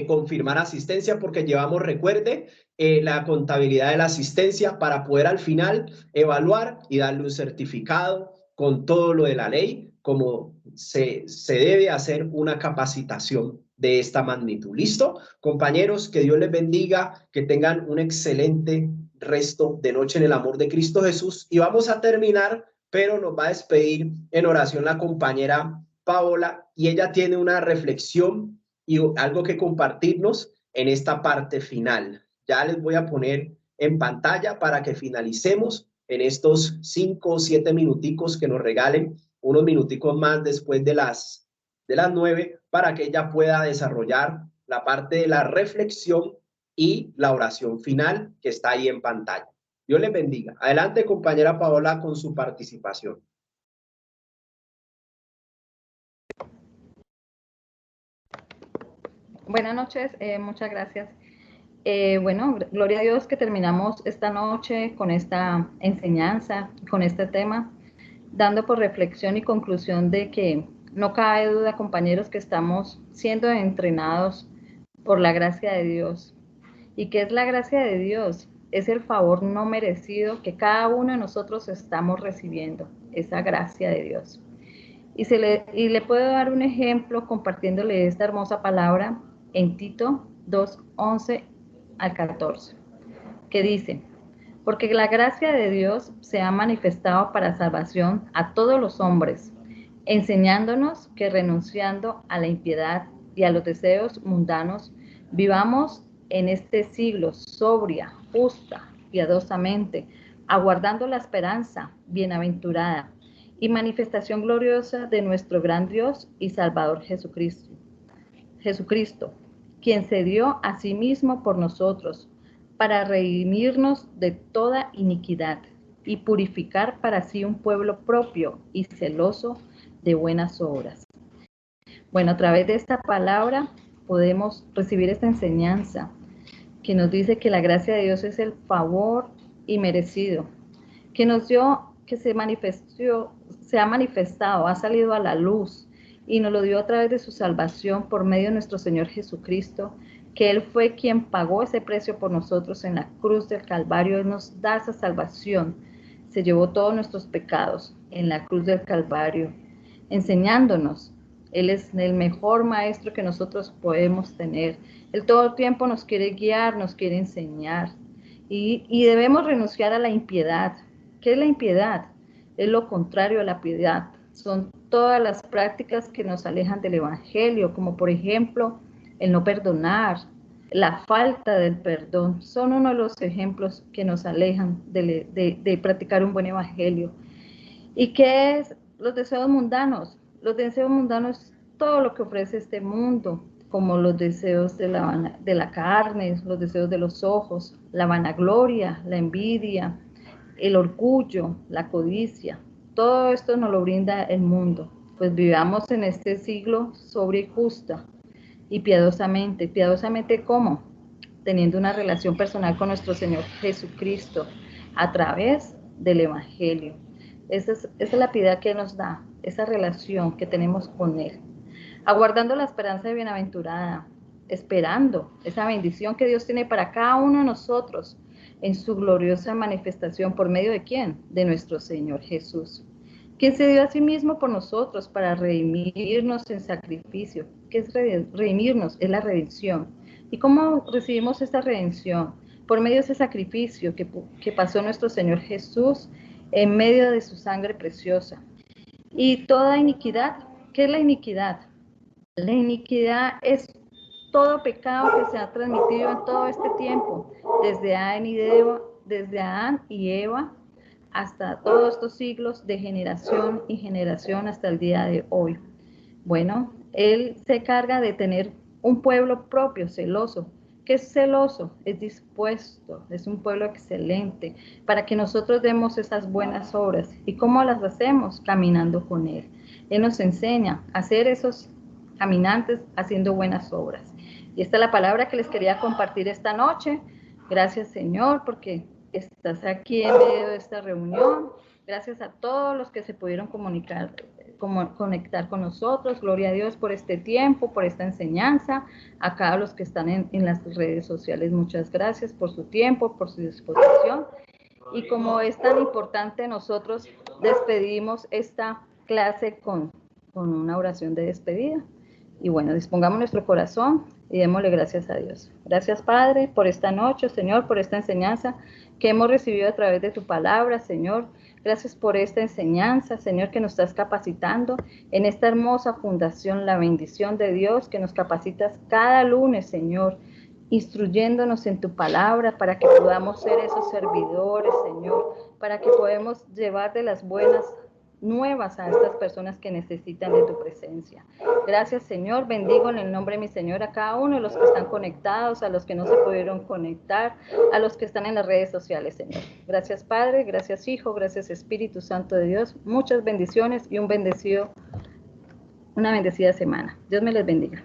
confirmar asistencia, porque llevamos, recuerde, la contabilidad de la asistencia para poder al final evaluar y darle un certificado con todo lo de la ley, como se debe hacer una capacitación de esta magnitud. ¿Listo? Compañeros, que Dios les bendiga, que tengan un excelente resto de noche en el amor de Cristo Jesús. Y vamos a terminar, pero nos va a despedir en oración la compañera Paola, y ella tiene una reflexión y algo que compartirnos en esta parte final. Ya les voy a poner en pantalla para que finalicemos en estos 5 o 7 minuticos que nos regalen, unos minuticos más después de las 9, para que ella pueda desarrollar la parte de la reflexión y la oración final que está ahí en pantalla. Dios les bendiga. Adelante, compañera Paola, con su participación. Buenas noches, muchas gracias. Bueno, gloria a Dios que terminamos esta noche con esta enseñanza, con este tema, dando por reflexión y conclusión de que no cabe duda, compañeros, que estamos siendo entrenados por la gracia de Dios. ¿Y qué es la gracia de Dios? Es el favor no merecido que cada uno de nosotros estamos recibiendo, esa gracia de Dios. Y le puedo dar un ejemplo compartiéndole esta hermosa palabra en Tito 2:11 al 14, que dice: porque la gracia de Dios se ha manifestado para salvación a todos los hombres, enseñándonos que renunciando a la impiedad y a los deseos mundanos, vivamos en este siglo sobria, justa, piadosamente, aguardando la esperanza bienaventurada y manifestación gloriosa de nuestro gran Dios y Salvador Jesucristo, quien se dio a sí mismo por nosotros, para redimirnos de toda iniquidad y purificar para sí un pueblo propio y celoso de buenas obras. Bueno, a través de esta palabra podemos recibir esta enseñanza que nos dice que la gracia de Dios es el favor inmerecido, que nos dio, que se ha manifestado, ha salido a la luz y nos lo dio a través de su salvación por medio de nuestro Señor Jesucristo, que Él fue quien pagó ese precio por nosotros en la cruz del Calvario. Él nos da esa salvación, se llevó todos nuestros pecados en la cruz del Calvario, enseñándonos. Él es el mejor maestro que nosotros podemos tener. Él todo el tiempo nos quiere guiar, nos quiere enseñar. Y debemos renunciar a la impiedad. ¿Qué es la impiedad? Es lo contrario a la piedad. Son todas las prácticas que nos alejan del Evangelio, como por ejemplo el no perdonar, la falta del perdón. Son uno de los ejemplos que nos alejan de practicar un buen Evangelio. ¿Y qué es los deseos mundanos? Los deseos mundanos es todo lo que ofrece este mundo, como los deseos de la carne, los deseos de los ojos, la vanagloria, la envidia, el orgullo, la codicia. Todo esto nos lo brinda el mundo. Pues vivamos en este siglo sobria y justa y piadosamente. ¿Piadosamente cómo? Teniendo una relación personal con nuestro Señor Jesucristo a través del Evangelio. Esa es la piedad que nos da, esa relación que tenemos con Él. Aguardando la esperanza de bienaventurada. esperando esa bendición que Dios tiene para cada uno de nosotros en su gloriosa manifestación. ¿Por medio de quién? De nuestro Señor Jesús, quien se dio a sí mismo por nosotros para redimirnos en sacrificio. ¿Qué es redimirnos? Es la redención. ¿Y cómo recibimos esta redención? Por medio de ese sacrificio que pasó nuestro Señor Jesús en medio de su sangre preciosa. Y toda iniquidad, ¿qué es la iniquidad? La iniquidad es todo pecado que se ha transmitido en todo este tiempo, desde Adán y Eva, hasta todos estos siglos de generación y generación hasta el día de hoy. Bueno, Él se carga de tener un pueblo propio, celoso. ¿Qué es celoso? Es dispuesto, es un pueblo excelente para que nosotros demos esas buenas obras. ¿Y cómo las hacemos? Caminando con Él. Él nos enseña a hacer esos caminantes haciendo buenas obras. Y esta es la palabra que les quería compartir esta noche. Gracias, Señor, porque estás aquí en medio de esta reunión. Gracias a todos los que se pudieron conectar con nosotros. Gloria a Dios por este tiempo, por esta enseñanza. A cada los que están en las redes sociales, muchas gracias por su tiempo, por su disposición. Y como es tan importante, nosotros despedimos esta clase con una oración de despedida. Y bueno, dispongamos nuestro corazón y démosle gracias a Dios. Gracias, Padre, por esta noche, Señor, por esta enseñanza que hemos recibido a través de tu palabra, Señor. Gracias por esta enseñanza, Señor, que nos estás capacitando en esta hermosa fundación, la bendición de Dios, que nos capacitas cada lunes, Señor, instruyéndonos en tu palabra para que podamos ser esos servidores, Señor, para que podamos llevar de las buenas nuevas a estas personas que necesitan de tu presencia. Gracias, Señor. Bendigo en el nombre de mi Señor a cada uno de los que están conectados, a los que no se pudieron conectar, a los que están en las redes sociales, Señor. Gracias, Padre. Gracias, Hijo. Gracias, Espíritu Santo de Dios. Muchas bendiciones y una bendecida semana. Dios me les bendiga.